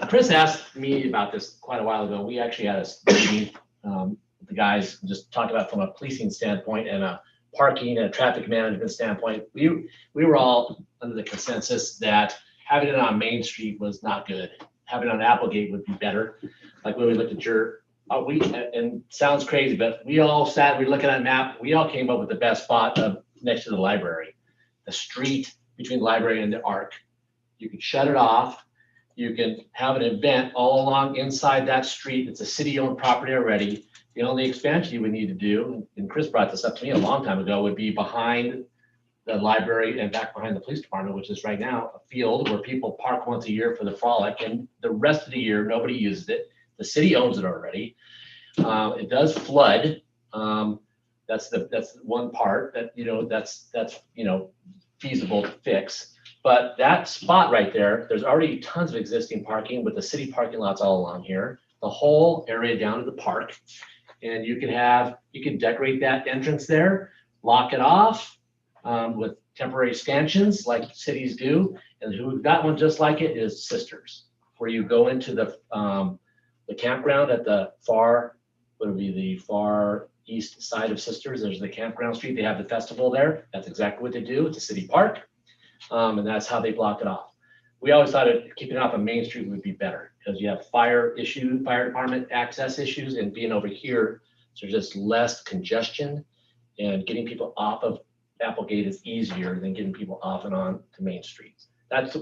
Chris asked me about this quite a while ago. We actually had a meeting, the guys just talked about from a policing standpoint and a parking and a traffic management standpoint. We were all under the consensus that having it on Main Street was not good. Having it on Applegate would be better. Like when we looked at your, and sounds crazy, but we all sat, we were looking at a map, we all came up with the best spot next to the library. The street between the library and the Arc. You can shut it off. You can have an event all along inside that street. It's a city-owned property already. The only expansion you would need to do, and Chris brought this up to me a long time ago, would be behind the library and back behind the police department, which is right now a field where people park once a year for the frolic, and the rest of the year nobody uses it. The city owns it already. It does flood. That's one part that that's feasible to fix. But that spot right there, there's already tons of existing parking with the city parking lots all along here, the whole area down to the park. And you can decorate that entrance there, lock it off with temporary stanchions like cities do. And who've got one just like it is Sisters, where you go into the campground at the far east side of Sisters. There's the campground street. They have the festival there. That's exactly what they do. It's a city park. And that's how they block it off. We always thought keeping it off of Main Street would be better because you have fire department access issues, and being over here, so there's just less congestion, and getting people off of Applegate is easier than getting people off and on to Main Street. That's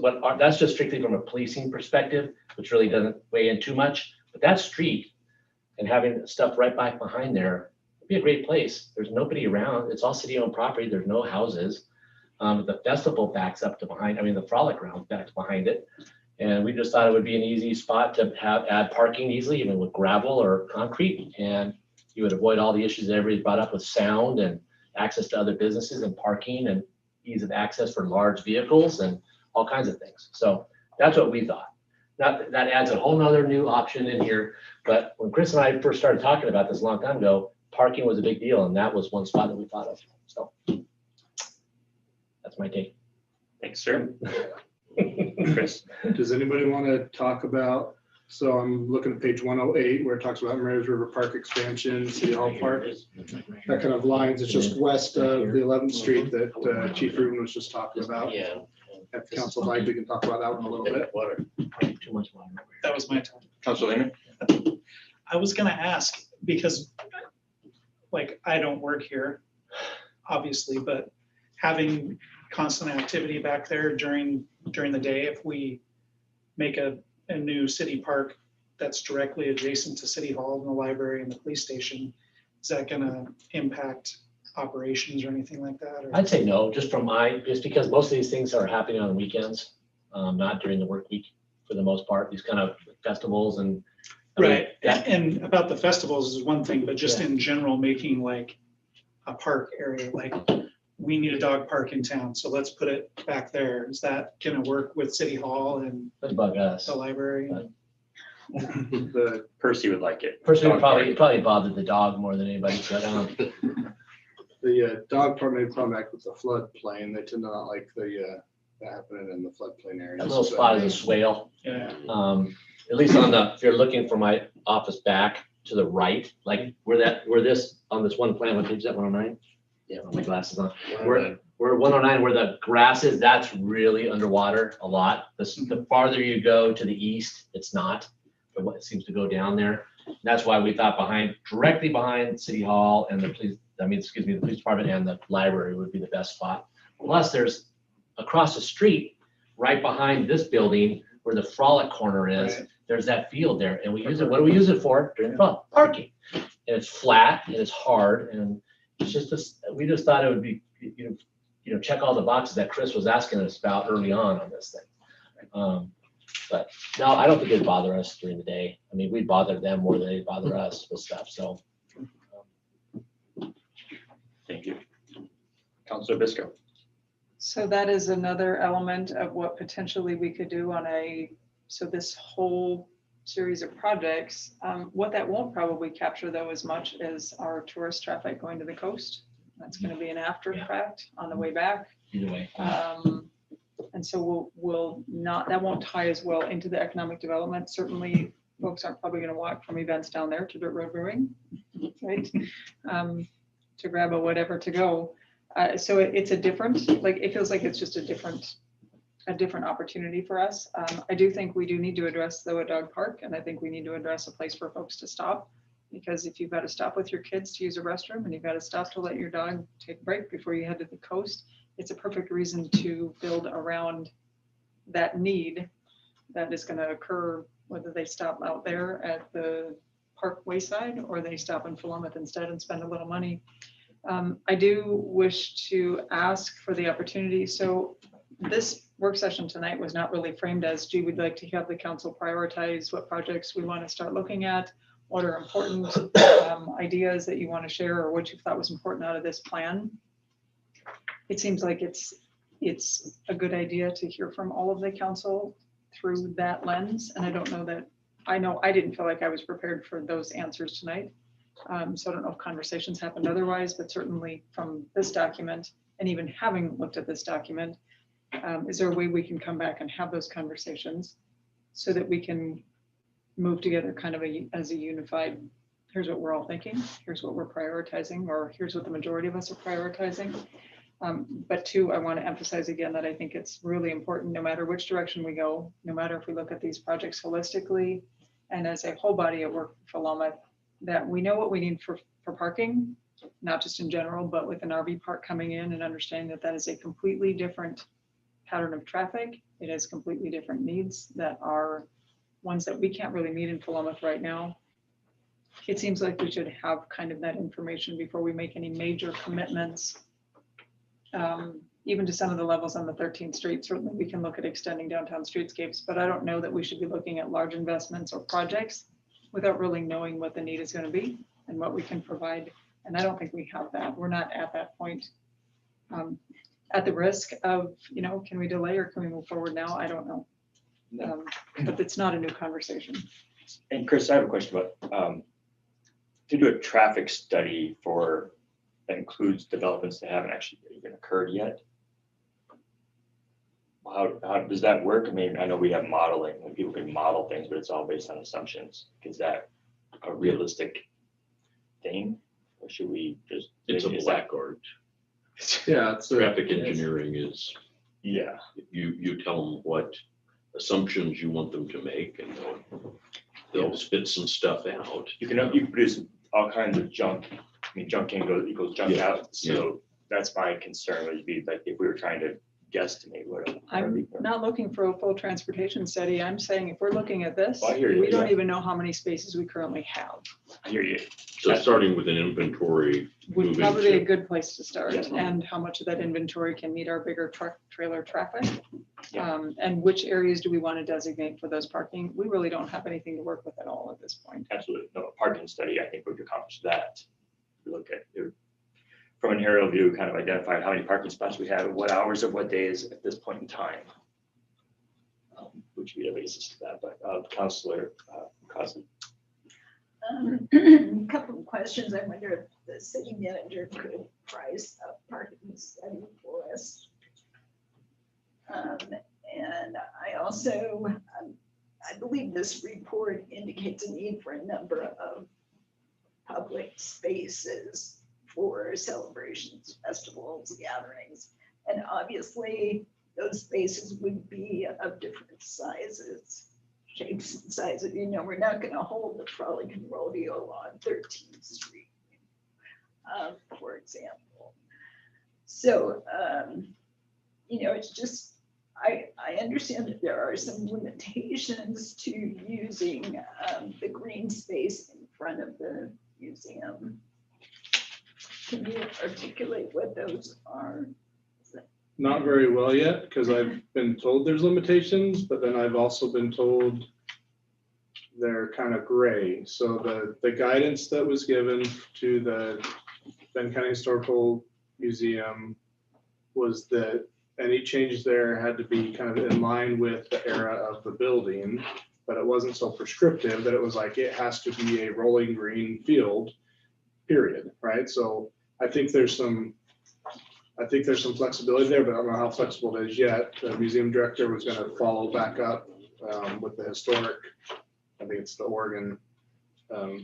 just strictly from a policing perspective, which really doesn't weigh in too much. But that street and having stuff right back behind there would be a great place. There's nobody around. It's all city-owned property. There's no houses. The festival backs up to behind. I mean, the frolic ground backs behind it. And we just thought it would be an easy spot to add parking easily, even with gravel or concrete. And you would avoid all the issues that everybody brought up with sound and access to other businesses and parking and ease of access for large vehicles and all kinds of things. So that's what we thought. That adds a whole nother new option in here. But when Chris and I first started talking about this a long time ago, parking was a big deal, and that was one spot that we thought of. So that's my take. Thanks, sir. Chris. Does anybody want to talk about, so I'm looking at page 108 where it talks about Mary's River Park expansion, City Hall Park. That kind of lines, it's just west of the 11th Street that Chief Rubin was just talking about. Yeah. If the council like, we can talk about that one a little bit. Water. Too much water. That was my time. Council Lehman. I was gonna ask, because like, I don't work here, obviously, but having constant activity back there during the day, if we make a new city park that's directly adjacent to City Hall and the library and the police station, is that gonna impact operations or anything like that? Or? I'd say no, just because most of these things are happening on weekends, not during the work week for the most part, these kind of festivals and. Right, and about the festivals is one thing, but just in general, making like a park area, like we need a dog park in town, so let's put it back there. Is that gonna work with City Hall and Let's bug us. the library? The Percy would like it. Personally, Dog probably bothered the dog more than anybody, but The dog part may come back with the floodplain. They tend to not like the happening in the floodplain area. that little spot is a swale. Yeah, At least if you're looking from my office back to the right, like where this, on this one plan, what page is that, 109? Yeah, my glasses on. Where 109, where the grass is, that's really underwater a lot. The farther you go to the east, it's not, but it seems to go down there. That's why we thought directly behind City Hall and the police department and the library would be the best spot. Plus, there's across the street, right behind this building, where the frolic corner is, Right. There's that field there, and we use it. What do we use it for? During the fall, parking. And it's flat and it's hard, and it's just we just thought it would be, check all the boxes that Chris was asking us about early on this thing. But no, I don't think it'd bother us during the day. I mean, we'd bother them more than they'd bother us with stuff. So. Thank you. Councilor Bisco. So that is another element of what potentially we could do so this whole series of projects. What that won't probably capture though as much as our tourist traffic going to the coast. That's going to be an after effect on the way back. Either way. And so that won't tie as well into the economic development. Certainly folks aren't probably going to walk from events down there to Dirt Road Brewing, right? To grab a whatever to go. So it's a different, it feels like it's just a different opportunity for us. I do think we do need to address though a dog park, and I think we need to address a place for folks to stop. Because if you've got to stop with your kids to use a restroom and you've got to stop to let your dog take a break before you head to the coast, it's a perfect reason to build around that need that is going to occur, whether they stop out there at the park wayside or they stop in Philomath instead and spend a little money. I do wish to ask for the opportunity. So this work session tonight was not really framed as, gee, we'd like to have the council prioritize what projects we want to start looking at, what are important ideas that you want to share, or what you thought was important out of this plan. It seems like it's a good idea to hear from all of the council through that lens. And I know I didn't feel like I was prepared for those answers tonight. So I don't know if conversations happened otherwise, but certainly from this document, and even having looked at this document, is there a way we can come back and have those conversations so that we can move together kind of as a unified here's what we're all thinking, here's what we're prioritizing, or here's what the majority of us are prioritizing. But two, I want to emphasize again that I think it's really important, no matter which direction we go, no matter if we look at these projects holistically and as a whole body of work for Philomath, that we know what we need for parking, not just in general, but with an RV park coming in and understanding that that is a completely different pattern of traffic. It has completely different needs that are ones that we can't really meet in Philomath right now. It seems like we should have kind of that information before we make any major commitments. Even to some of the levels on the 13th Street, certainly we can look at extending downtown streetscapes, but I don't know that we should be looking at large investments or projects without really knowing what the need is going to be and what we can provide. And I don't think we have that. We're not at that point. At the risk of, can we delay or can we move forward now? I don't know. But it's not a new conversation. And Chris, I have a question about, to do a traffic study that includes developments that haven't actually even occurred yet. How does that work? I mean, I know we have modeling when people can model things, but it's all based on assumptions. Is that a realistic thing? Or should we just? It's a black art. Yeah, it's Traffic engineering is, Yeah. you tell them what assumptions you want them to make and they'll spit some stuff out. You can produce all kinds of junk. I mean, junk in equals junk Yeah. out. So that's my concern would be like if we were trying to guesstimate what. I'm not looking for a full transportation study. I'm saying if we're looking at this, Well, I hear you, we don't yeah. even know how many spaces we currently have. I hear you. So starting with an inventory, Would moving probably be a to, good place to start, Yes. and how much of that inventory can meet our bigger truck trailer traffic. Yeah. And which areas do we want to designate for those parking? We really don't have anything to work with at all at this point. Absolutely. No, a parking study, I think would accomplish that. We look at it from an aerial view, kind of identify how many parking spots we have, what hours of what days at this point in time. Which would be a basis to that, but Councilor Cosby. A couple of questions. I wonder if the city manager could price a parking study for us. And I also, I believe this report indicates a need for a number of public spaces for celebrations, festivals, gatherings. And obviously those spaces would be of different sizes, shapes and sizes. We're not going to hold the Frolic Rodeo on 13th Street, for example. So, it's just, I understand that there are some limitations to using the green space in front of the museum. Can you articulate what those are? not very well yet, because I've been told there's limitations, but then I've also been told they're kind of gray. So the guidance that was given to the Benton County Historical Museum was that any changes there had to be kind of in line with the era of the building, but it wasn't so prescriptive that it was like, it has to be a rolling green field, period, right? So I think there's some flexibility there, but I don't know how flexible it is yet. The museum director was going to follow back up with the historic, I think it's the Oregon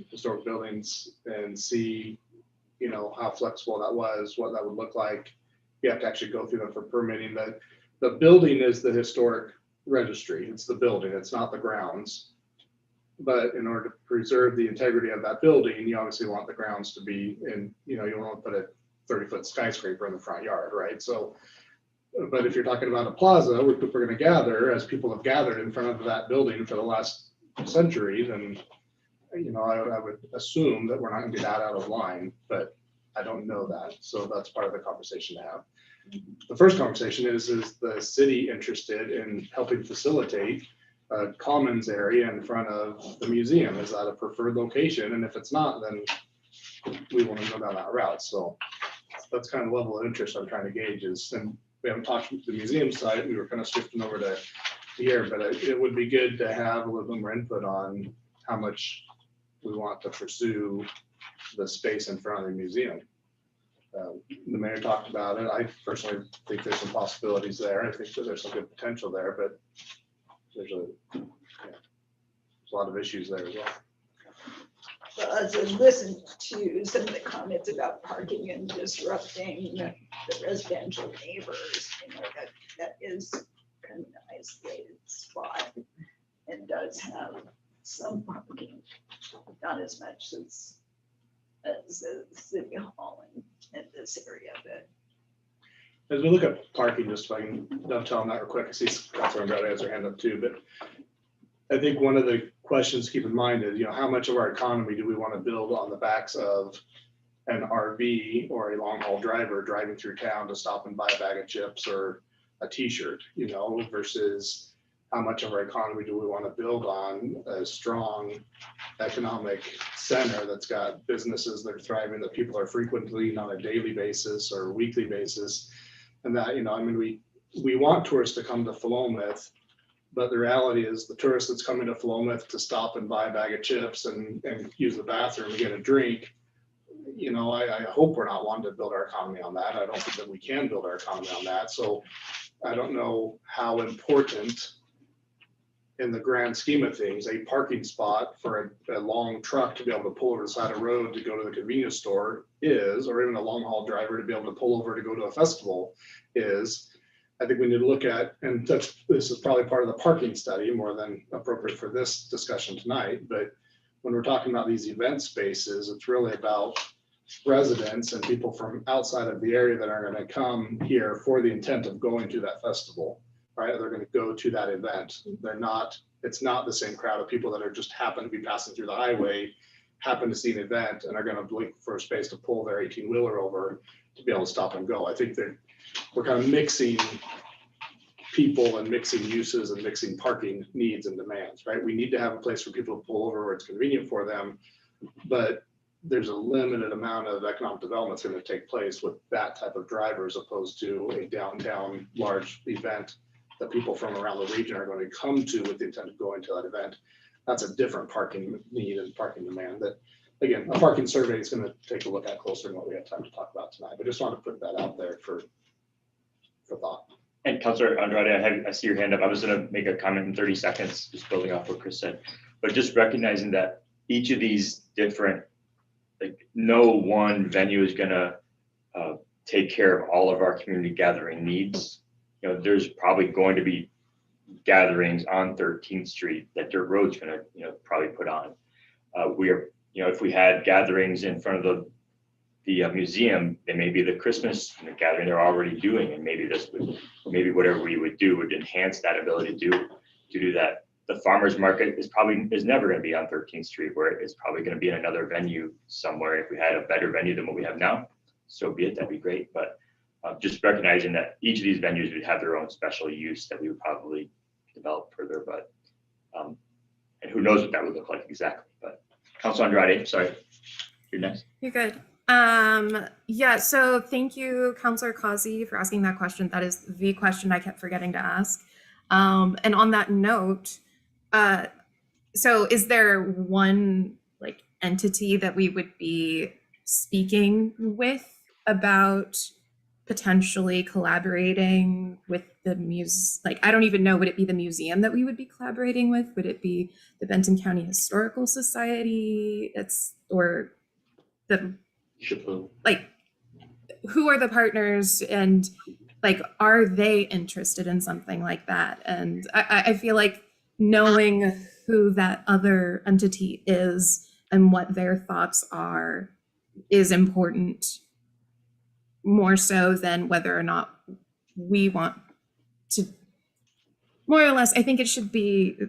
historic buildings, and see, how flexible that was, what that would look like. You have to actually go through them for permitting. The building is the historic registry. It's the building, it's not the grounds. But in order to preserve the integrity of that building, you obviously want the grounds to be in, you don't want to put a 30-foot skyscraper in the front yard, right? So, but if you're talking about a plaza where people are going to gather, as people have gathered in front of that building for the last century, then, I would assume that we're not going to be that out of line, but I don't know that. So that's part of the conversation to have. The first conversation is the city interested in helping facilitate a commons area in front of the museum? Is that a preferred location? And if it's not, then we want to go down that route. So that's kind of the level of interest I'm trying to gauge is, and we haven't talked with the museum side. We were kind of shifting over to here, but it would be good to have a little bit more input on how much we want to pursue the space in front of the museum. The mayor talked about it. I personally think there's some possibilities there. I think that there's some good potential there, but there's a lot of issues there as well. The as I listened to some of the comments about parking and disrupting the residential neighbors, that is kind of an isolated spot and does have some parking, not as much as the city hall in this area, but As we look at parking, just so I can dovetail on that real quick, I see Councilor Andrade has her hand up too, but I think one of the questions to keep in mind is, how much of our economy do we want to build on the backs of an RV or a long haul driver driving through town to stop and buy a bag of chips or a t-shirt, versus how much of our economy do we want to build on a strong economic center that's got businesses that are thriving, that people are frequently on a daily basis or weekly basis. And that, we want tourists to come to Philomath, but the reality is the tourist that's coming to Philomath to stop and buy a bag of chips and use the bathroom and get a drink, I hope we're not wanting to build our economy on that. I don't think that we can build our economy on that. So I don't know how important in the grand scheme of things, a parking spot for a long truck to be able to pull over the side of the road to go to the convenience store is, or even a long haul driver to be able to pull over to go to a festival is. I think we need to look at, and this is probably part of the parking study more than appropriate for this discussion tonight, but when we're talking about these event spaces, it's really about residents and people from outside of the area that are going to come here for the intent of going to that festival, right? They're going to go to that event. It's not the same crowd of people that are just happen to be passing through the highway, happen to see an event and are going to blink for a space to pull their 18-wheeler over to be able to stop and go. I think that we're kind of mixing people and mixing uses and mixing parking needs and demands, right? We need to have a place for people to pull over where it's convenient for them, but there's a limited amount of economic development that's going to take place with that type of driver as opposed to a downtown large event that people from around the region are going to come to with the intent of going to that event. That's a different parking need and parking demand that, again, a parking survey is going to take a look at closer than what we have time to talk about tonight. But just want to put that out there for thought. And Councilor Andrade, I see your hand up. I was going to make a comment in 30 seconds, just building off what Chris said, but just recognizing that each of these different, no one venue is going to take care of all of our community gathering needs. There's probably going to be gatherings on 13th Street that Dirt Road's going to, probably put on. If we had gatherings in front of the museum, they may be the Christmas gathering they're already doing, and maybe whatever we would do would enhance that ability to do that. The farmers market is never going to be on 13th Street, where it's probably going to be in another venue somewhere. If we had a better venue than what we have now, so be it, that'd be great. But just recognizing that each of these venues would have their own special use that we would probably develop further, but and who knows what that would look like exactly. But Councilor Andrade, sorry, you're next. You're good. Yeah, so thank you, Councilor Causey, for asking that question. That is the question I kept forgetting to ask. And on that note, so is there one entity that we would be speaking with about potentially collaborating with the I don't even know, would it be the museum that we would be collaborating with? Would it be the Benton County Historical Society? Or the, who are the partners, and are they interested in something like that? And I feel like knowing who that other entity is and what their thoughts are is important, more so than whether or not we want to. More or less, I think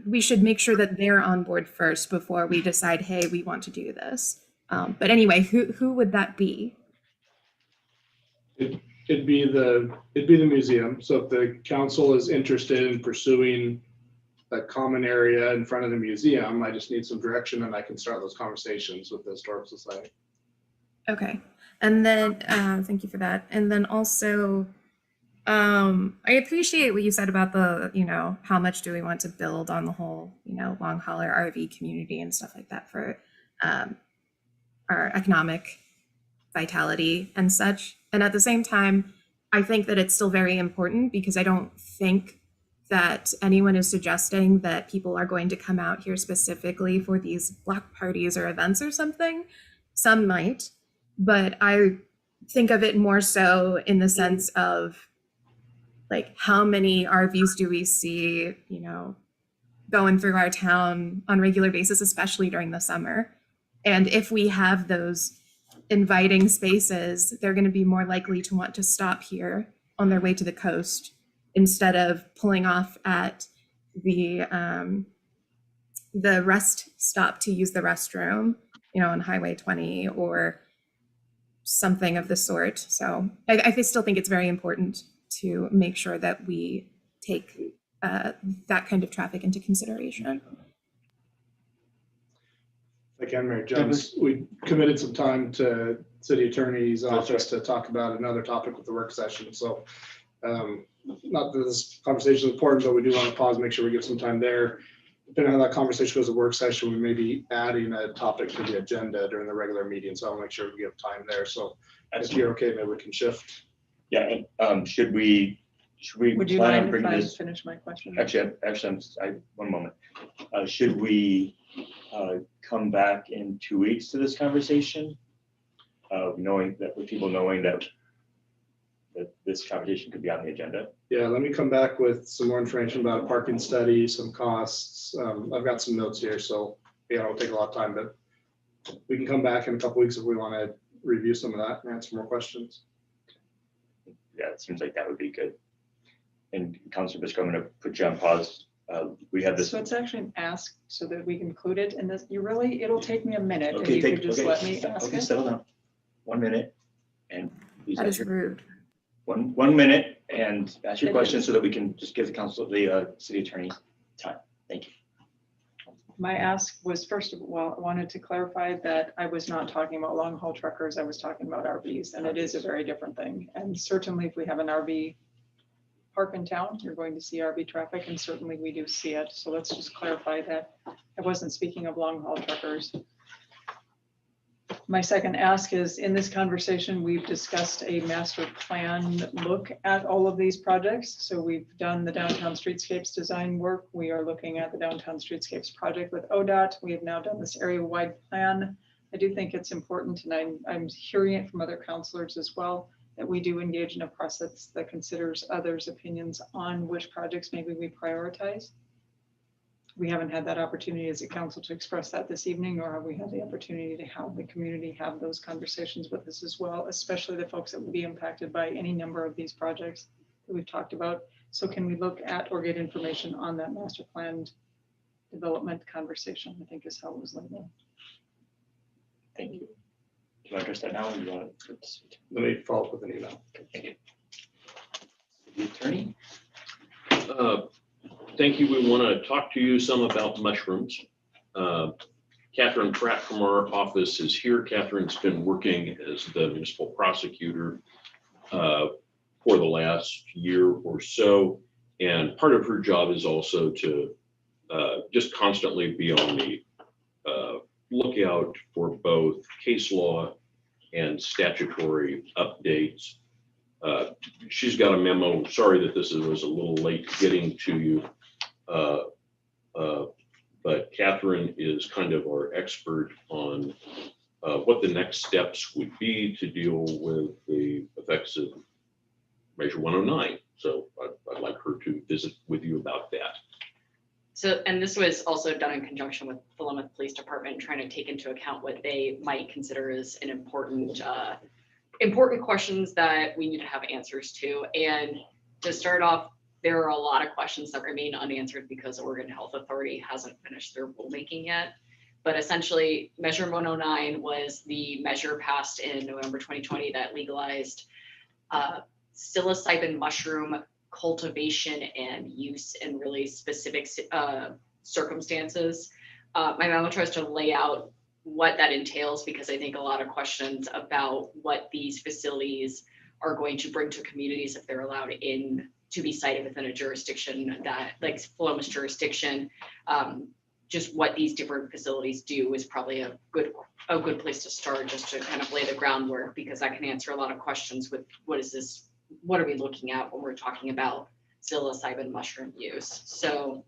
we should make sure that they're on board first before we decide, hey, we want to do this. But anyway, who would that be? It'd be the museum. So if the council is interested in pursuing a common area in front of the museum, I just need some direction and I can start those conversations with the Historical Society. Okay. And then, thank you for that. And then also, I appreciate what you said about the, how much do we want to build on the whole, long hauler RV community and stuff like that for our economic vitality and such. And at the same time, I think that it's still very important because I don't think that anyone is suggesting that people are going to come out here specifically for these block parties or events or something. Some might, but I think of it more so in the sense of like how many RVs do we see, you know, going through our town on a regular basis, especially during the summer. And if we have those inviting spaces, they're going to be more likely to want to stop here on their way to the coast instead of pulling off at the rest stop to use the restroom, you know, on Highway 20 or something of the sort. So I still think it's very important to make sure that we take that kind of traffic into consideration. Again, Mayor Jones, we committed some time to city attorney's office to talk about another topic with the work session. So not that this conversation is important, but we do want to pause, make sure we give some time there. Depending on how that conversation goes at work session, we may be adding a topic to the agenda during the regular meeting. So I'll make sure we give time there. So if you're okay, maybe we can shift. Yeah, should we Would you plan on mind if bringing I this? finish my question? Actually, one moment. Should we come back in 2 weeks to this conversation? Knowing that, with people knowing that this conversation could be on the agenda? Yeah, let me come back with some more information about a parking study, some costs. I've got some notes here, so yeah, it'll take a lot of time, but we can come back in a couple weeks if we want to review some of that and answer more questions. Yeah, it seems like that would be good. And Councilor Biscoe, I'm going to put you on pause. We have this. So it's actually an ask so that we can include it in this. It'll take me a minute. Okay, if you could just let me ask okay, it. settle down. 1 minute, and please That is answer. rude. One minute, and ask your question so that we can just give the city attorney time. Thank you. My ask was, first of all, I wanted to clarify that I was not talking about long haul truckers. I was talking about RVs, and it is a very different thing. And certainly if we have an RV park in town, you're going to see RV traffic, and certainly we do see it. So let's just clarify that I wasn't speaking of long haul truckers. My second ask is, in this conversation, we've discussed a master plan look at all of these projects. So we've done the downtown streetscapes design work. We are looking at the downtown streetscapes project with ODOT. We have now done this area-wide plan. I do think it's important, and I'm hearing it from other counselors as well, that we do engage in a process that considers others' opinions on which projects maybe we prioritize. We haven't had that opportunity as a council to express that this evening, nor have we had the opportunity to have the community have those conversations with us as well, especially the folks that will be impacted by any number of these projects that we've talked about. So can we look at or get information on that master plan development conversation, I think is how it was laid out. Thank you. Do you want to address that now, or do you want to? Let me follow up with an email. Thank you. The attorney? Thank you. We want to talk to you some about mushrooms. Catherine Pratt from our office is here. Catherine's been working as the municipal prosecutor for the last year or so. And part of her job is also to just constantly be on the lookout for both case law and statutory updates. She's got a memo. Sorry that this was a little late getting to you. But Catherine is kind of our expert on what the next steps would be to deal with the effects of Measure 109. So I'd like her to visit with you about that. So, and this was also done in conjunction with the Philomath Police Department, trying to take into account what they might consider as an important questions that we need to have answers to. And to start off, there are a lot of questions that remain unanswered because the Oregon Health Authority hasn't finished their rulemaking yet. But essentially, Measure 109 was the measure passed in November 2020 that legalized psilocybin mushroom cultivation and use in really specific circumstances. My memo tries to lay out what that entails, because I think a lot of questions about what these facilities are going to bring to communities if they're allowed in to be cited within a jurisdiction that, like Philomath's jurisdiction, just what these different facilities do is probably a good place to start, just to kind of lay the groundwork, because that can answer a lot of questions with what is this, what are we looking at when we're talking about psilocybin mushroom use. So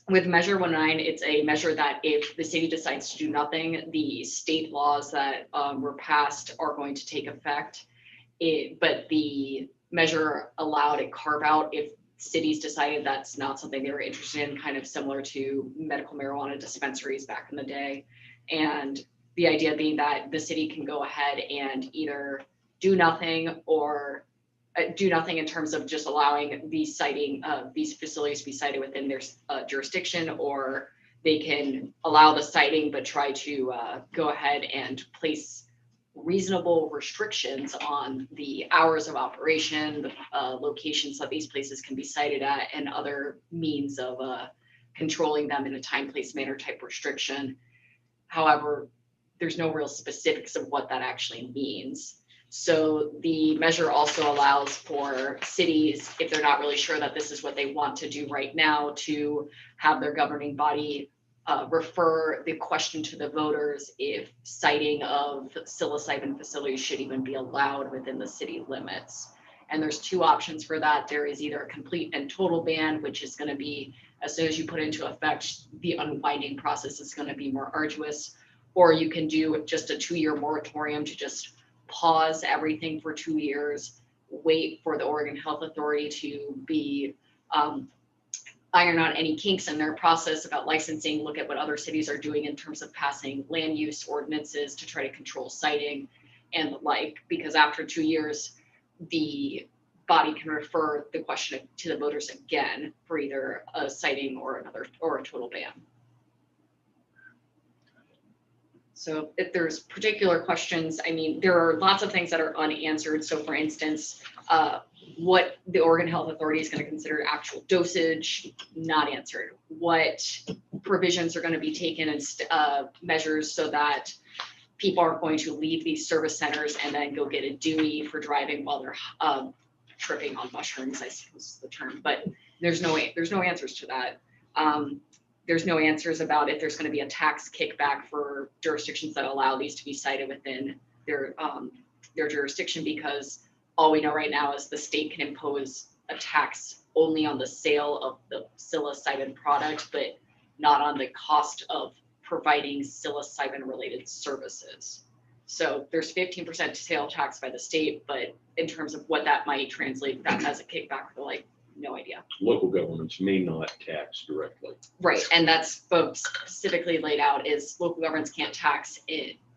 with Measure 19, it's a measure that if the city decides to do nothing, the state laws that were passed are going to take effect. But the measure allowed a carve out if cities decided that's not something they were interested in, kind of similar to medical marijuana dispensaries back in the day. And the idea being that the city can go ahead and either do nothing or do nothing in terms of just allowing these facilities to be cited within their jurisdiction, or they can allow the citing but try to go ahead and place reasonable restrictions on the hours of operation, the locations that these places can be cited at, and other means of controlling them in a time, place, manner type restriction. However, there's no real specifics of what that actually means. So the measure also allows for cities, if they're not really sure that this is what they want to do right now, to have their governing body refer the question to the voters if citing of psilocybin facilities should even be allowed within the city limits. And there's two options for that. There is either a complete and total ban, which is going to be, as soon as you put into effect, the unwinding process is going to be more arduous, or you can do just a 2-year moratorium to just pause everything for 2 years, wait for the Oregon Health Authority to be iron out any kinks in their process about licensing, look at what other cities are doing in terms of passing land use ordinances to try to control siting and the like, because after 2 years, the body can refer the question to the voters again for either a citing or a total ban. So if there's particular questions, I mean, there are lots of things that are unanswered. So for instance, what the Oregon Health Authority is going to consider actual dosage, not answered. What provisions are going to be taken and measures so that people aren't going to leave these service centers and then go get a Dewey for driving while they're tripping on mushrooms, I suppose is the term. But there's no answers to that. There's no answers about if there's going to be a tax kickback for jurisdictions that allow these to be cited within their jurisdiction, because all we know right now is the state can impose a tax only on the sale of the psilocybin product, but not on the cost of providing psilocybin related services. So there's 15% sales tax by the state, but in terms of what that might translate, that has a kickback, for like, no idea. Local governments may not tax directly. Right, and that's specifically laid out is local governments can't tax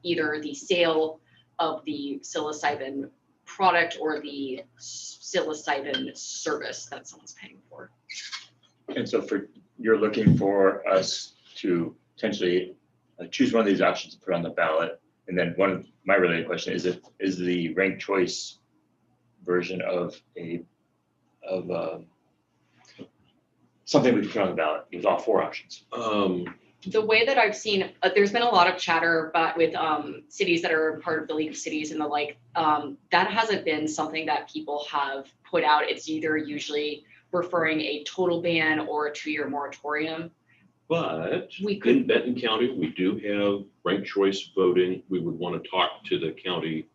either the sale of the psilocybin product or the psilocybin service that someone's paying for. And so you're looking for us to potentially choose one of these options to put on the ballot. And then my related question is the ranked choice version of something we can put on the ballot with all 4 options. The way that I've seen, there's been a lot of chatter about with cities that are part of the League of Cities and the like. That hasn't been something that people have put out. It's either usually referring a total ban or a 2-year moratorium. But We could- in Benton County, we do have ranked choice voting. We would want to talk to the county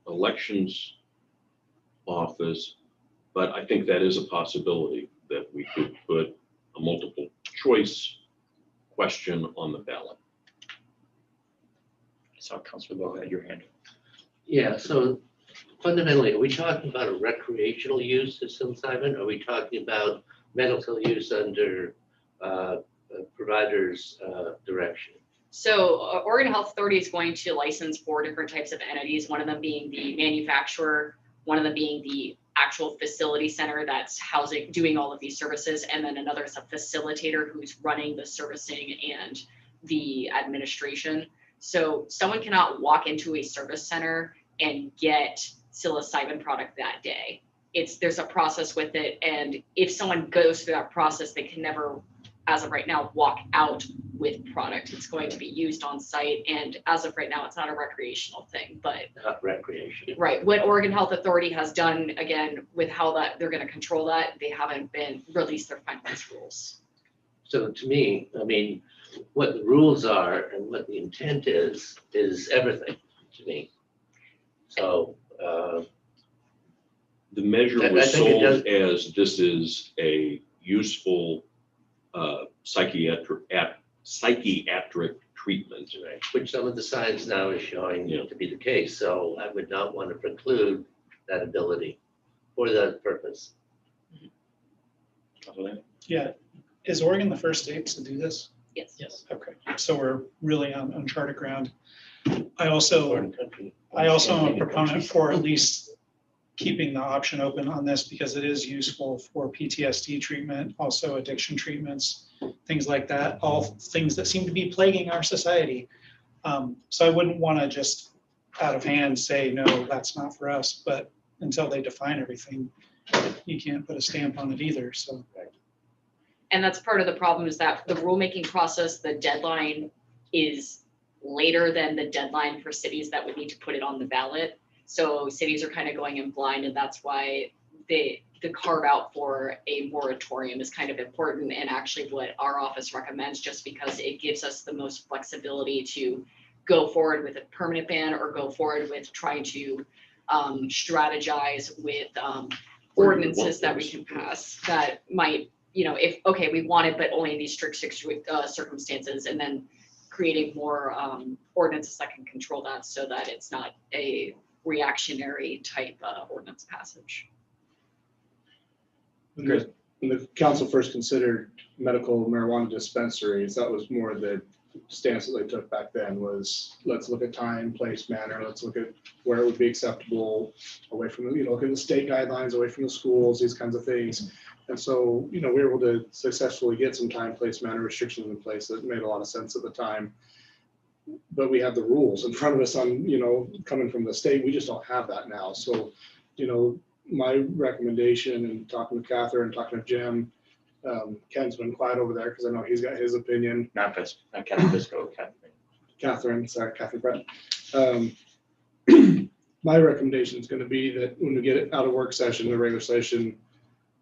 elections office, but I think that is a possibility that we could put a multiple choice question on the ballot. I saw Councilor Lowe had your hand. Yeah, so fundamentally, are we talking about a recreational use of psilocybin? Are we talking about medical use under provider's direction? So Oregon Health Authority is going to license 4 different types of entities, one of them being the manufacturer, one of them being the actual facility center that's doing all of these services, and then another is a facilitator who's running the servicing and the administration. So someone cannot walk into a service center and get psilocybin product that day. There's a process with it, and if someone goes through that process, they can never, as of right now, walk out with product. It's going to be used on site, and as of right now, it's not a recreational thing, but Not recreation. right, what Oregon Health Authority has done, again, with how that they're going to control that, they haven't been released their finalized rules. So to me, I mean, what the rules are and what the intent is everything to me. So The measure I was think it sold as this is a useful psychiatric treatment. Which some of the science now is showing Yeah. to be the case, so I would not want to preclude that ability for that purpose. Yeah, is Oregon the first state to do this? Yes. Yes. Okay, so we're really on uncharted ground. I also Foreign country. am a proponent for at least keeping the option open on this because it is useful for PTSD treatment, also addiction treatments, things like that, all things that seem to be plaguing our society. So I wouldn't want to just out of hand say, no, that's not for us, but until they define everything, you can't put a stamp on it either, so. And that's part of the problem is that the rulemaking process, the deadline is later than the deadline for cities that would need to put it on the ballot. So cities are kind of going in blind, and that's why the carve out for a moratorium is kind of important, and actually what our office recommends, just because it gives us the most flexibility to go forward with a permanent ban or go forward with trying to strategize with ordinances that we can pass that might, if, okay, we want it, but only in these strict circumstances, and then creating more ordinances that can control that so that it's not a reactionary type ordinance passage. When the council first considered medical marijuana dispensaries, that was more the stance that they took back then was, let's look at time, place, manner, let's look at where it would be acceptable, away from the, look at the state guidelines, away from the schools, these kinds of things. And so, we were able to successfully get some time, place, manner restrictions in place that made a lot of sense at the time. But we have the rules in front of us on, coming from the state, we just don't have that now. So, my recommendation, and talking to Catherine, talking to Jim, Ken's been quiet over there because I know he's got his opinion. Not Catherine Bisco, Catherine Pratt. My recommendation is going to be that when we get it out of work session, the regular session,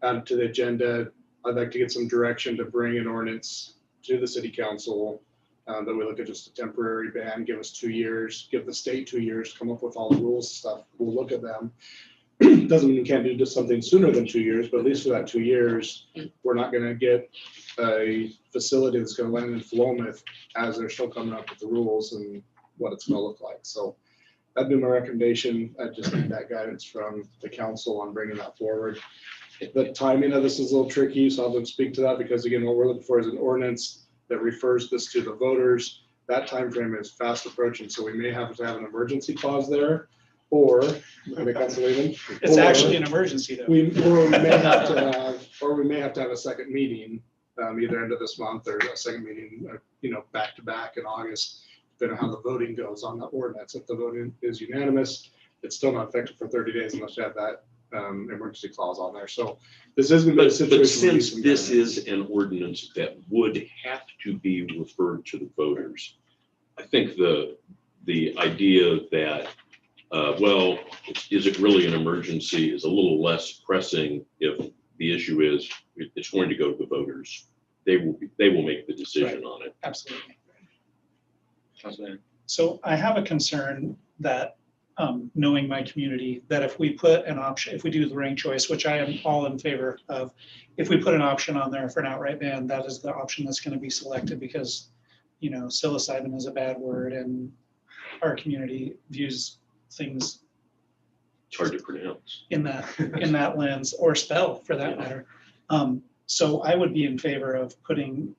added to the agenda, I'd like to get some direction to bring an ordinance to the city council that we look at just a temporary ban, give us 2 years, give the state 2 years to come up with all the rules and stuff. We'll look at them. Doesn't mean we can't do just something sooner than 2 years, but at least for that 2 years, we're not going to get a facility that's going to land in Philomath as they're still coming up with the rules and what it's going to look like. So that'd be my recommendation. I just need that guidance from the council on bringing that forward. The timing of this is a little tricky, so I'll speak to that because again, what we're looking for is an ordinance that refers this to the voters. That time frame is fast approaching, so we may have to have an emergency clause there, or it's actually an emergency though. We may have to have a second meeting, either end of this month or a second meeting, back to back in August, depending on how the voting goes on the ordinance. If the voting is unanimous, it's still not effective for 30 days unless you have that emergency clause on there. So this is going to be a situation. But since this is an ordinance that would have to be referred to the voters, I think the idea that, well, is it really an emergency is a little less pressing if the issue is it's going to go to the voters. They will make the decision on it. Absolutely. So I have a concern that knowing my community, that if we put an option, if we do the ranked choice, which I am all in favor of, if we put an option on there for an outright ban, that is the option that's going to be selected because, psilocybin is a bad word and our community views things It's hard to pronounce. in that lens, or spell for that matter. So I would be in favor of putting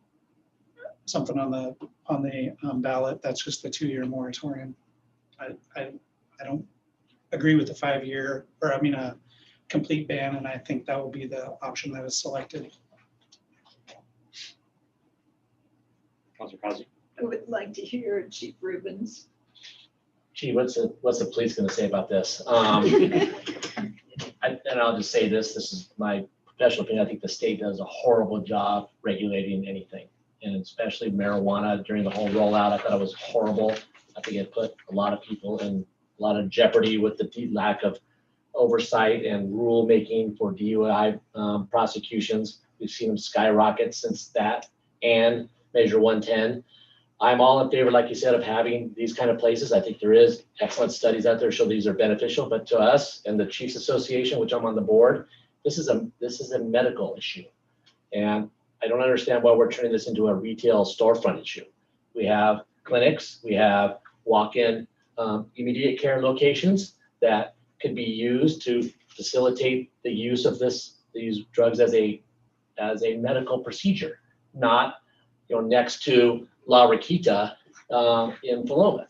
something on the ballot that's just the 2-year moratorium. I don't agree with the 5-year, or a complete ban, and I think that will be the option that is selected. Councilor Causey. I would like to hear Chief Rubens. Gee, what's the police gonna say about this? And I'll just say this is my professional opinion. I think the state does a horrible job regulating anything, and especially marijuana during the whole rollout. I thought it was horrible. I think it put a lot of people in a lot of jeopardy with the lack of oversight and rule making for DUI prosecutions. We've seen them skyrocket since that and Measure 110. I'm all in favor, like you said, of having these kind of places. I think there is excellent studies out there show these are beneficial, but to us and the Chiefs Association, which I'm on the board, this is a medical issue. And I don't understand why we're turning this into a retail storefront issue. We have clinics, we have walk-in immediate care locations that could be used to facilitate the use of these drugs as a medical procedure, not next to La Riquita in Philomath.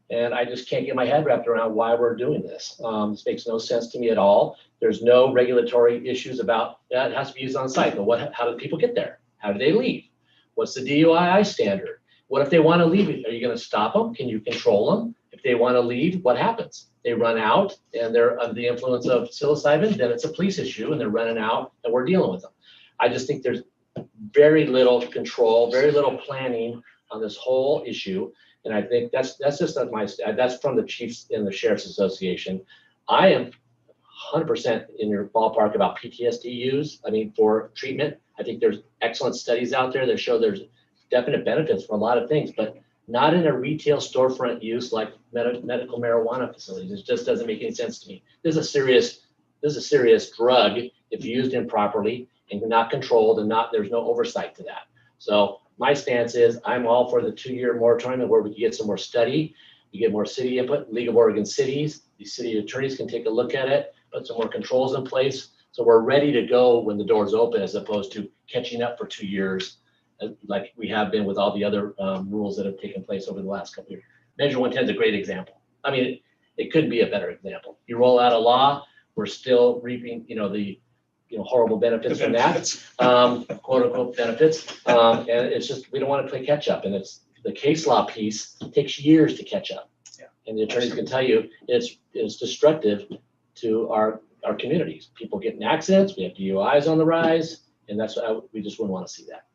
And I just can't get my head wrapped around why we're doing this. This makes no sense to me at all. There's no regulatory issues about that. It has to be used on site. But how do people get there? How do they leave? What's the DUI standard? What if they want to leave? Are you going to stop them? Can you control them? If they want to leave, what happens? They run out and they're under the influence of psilocybin, then it's a police issue and they're running out and we're dealing with them. I just think there's very little control, very little planning on this whole issue. And I think that's just not that's from the Chiefs and the Sheriff's Association. I am 100% in your ballpark about PTSD use. I mean, for treatment, I think there's excellent studies out there that show there's definite benefits for a lot of things, but not in a retail storefront use like medical marijuana facilities. It just doesn't make any sense to me. This is a serious drug if used improperly and not controlled and there's no oversight to that. So my stance is I'm all for the 2-year moratorium where we can get some more study, we get more city input, League of Oregon Cities, these city attorneys can take a look at it, put some more controls in place. So we're ready to go when the doors open as opposed to catching up for 2 years like we have been with all the other rules that have taken place over the last couple of years. Measure 110 is a great example. I mean, it couldn't be a better example. You roll out a law, we're still reaping, the horrible benefits from that, quote unquote benefits. And it's just, we don't want to play catch up. And it's the case law piece takes years to catch up. Yeah. And the attorneys can tell you it's destructive to our communities. People get in accidents, we have DUIs on the rise, and that's we just wouldn't want to see that.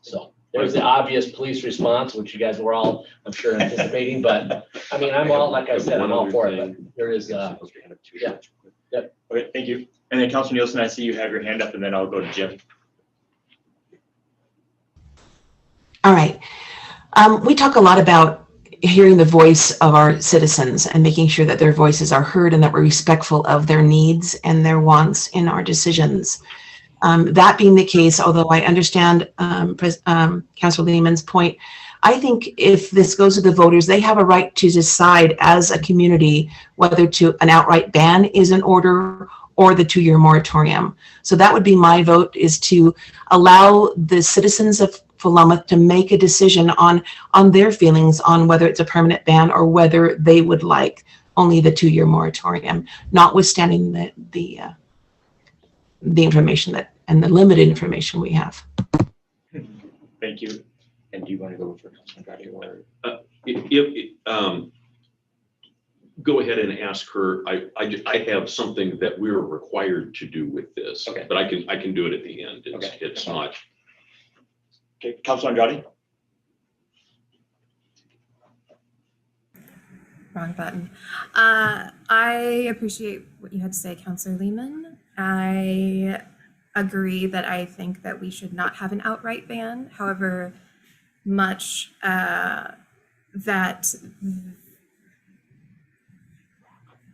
So there's the obvious police response, which you guys were all, I'm sure, anticipating, but I mean, I'm all, like I said, I'm all for it, but there is, yeah. Okay, thank you. And then Councilor Nielsen, I see you have your hand up and then I'll go to Jim. All right. We talk a lot about hearing the voice of our citizens and making sure that their voices are heard and that we're respectful of their needs and their wants in our decisions. That being the case, although I understand Councilor Lehman's point, I think if this goes to the voters, they have a right to decide as a community whether an outright ban is in order or the 2-year moratorium. So that would be my vote, is to allow the citizens of Philomath to make a decision on their feelings on whether it's a permanent ban or whether they would like only the 2-year moratorium, notwithstanding the information and the limited information we have. Thank you. And do you want to go for Councilman Gotti or? Go ahead and ask her. I have something that we're required to do with this, Okay. But I can do it at the end. Okay. It's not. Okay, Councilman Gotti. Wrong button. I appreciate what you had to say, Councilor Lehman. I agree that I think that we should not have an outright ban. However, much that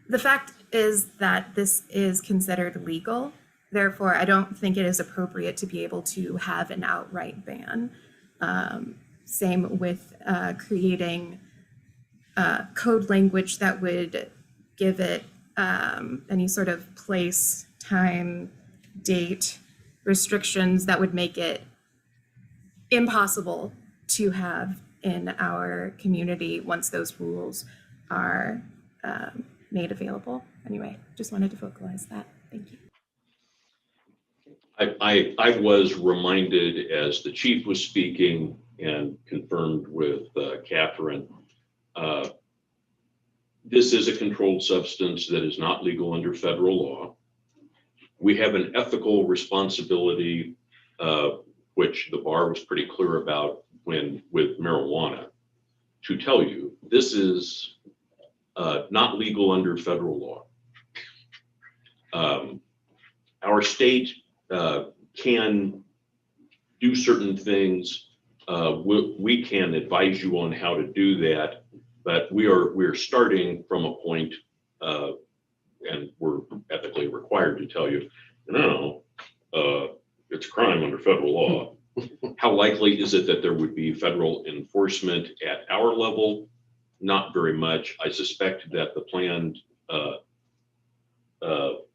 the fact is that this is considered legal. Therefore, I don't think it is appropriate to be able to have an outright ban. Same with creating code language that would give it any sort of place, time, date restrictions that would make it impossible to have in our community once those rules are made available. Anyway, just wanted to vocalize that. Thank you. I was reminded as the chief was speaking and confirmed with Catherine, this is a controlled substance that is not legal under federal law. We have an ethical responsibility, which the bar was pretty clear about with marijuana, to tell you this is not legal under federal law. Our state can do certain things We can advise you on how to do that, but we're starting from a point, and we're ethically required to tell you, no, it's a crime under federal law. How likely is it that there would be federal enforcement at our level? Not very much. I suspect that the planned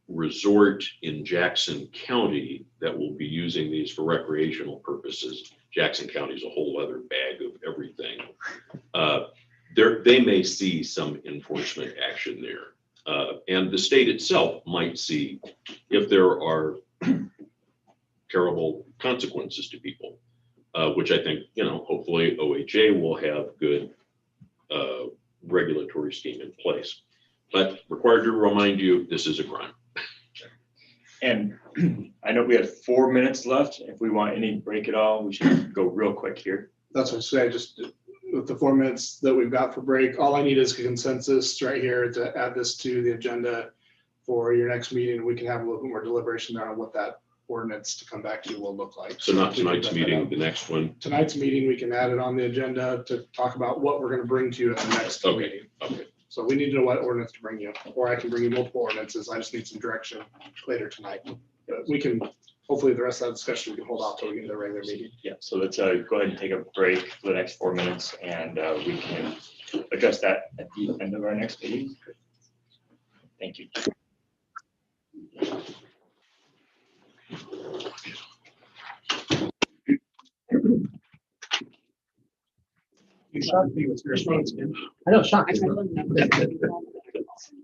resort in Jackson County that will be using these for recreational purposes, Jackson County is a whole other bag of everything. They may see some enforcement action there. And the state itself might see if there are terrible consequences to people, which I think, hopefully OHA will have good regulatory scheme in place. But required to remind you, this is a crime. And I know we have 4 minutes left. If we want any break at all, we should go real quick here. That's what I say, just with the 4 minutes that we've got for break, all I need is a consensus right here to add this to the agenda for your next meeting. We can have a little bit more deliberation on what that ordinance to come back to will look like. So not we can tonight's set that meeting, up. the next one. Tonight's meeting, we can add it on the agenda to talk about what we're gonna bring to you at the next Okay, meeting. okay. So we need to know what ordinance to bring you, or I can bring you multiple ordinances. I just need some direction later tonight. But we can, hopefully the rest of that discussion, we can hold off till we get to the regular meeting. Yeah, so let's go ahead and take a break for the next 4 minutes, and we can address that at the end of our next meeting. Thank you. You shocked me with your response, man. I know, shocked. I told them never to.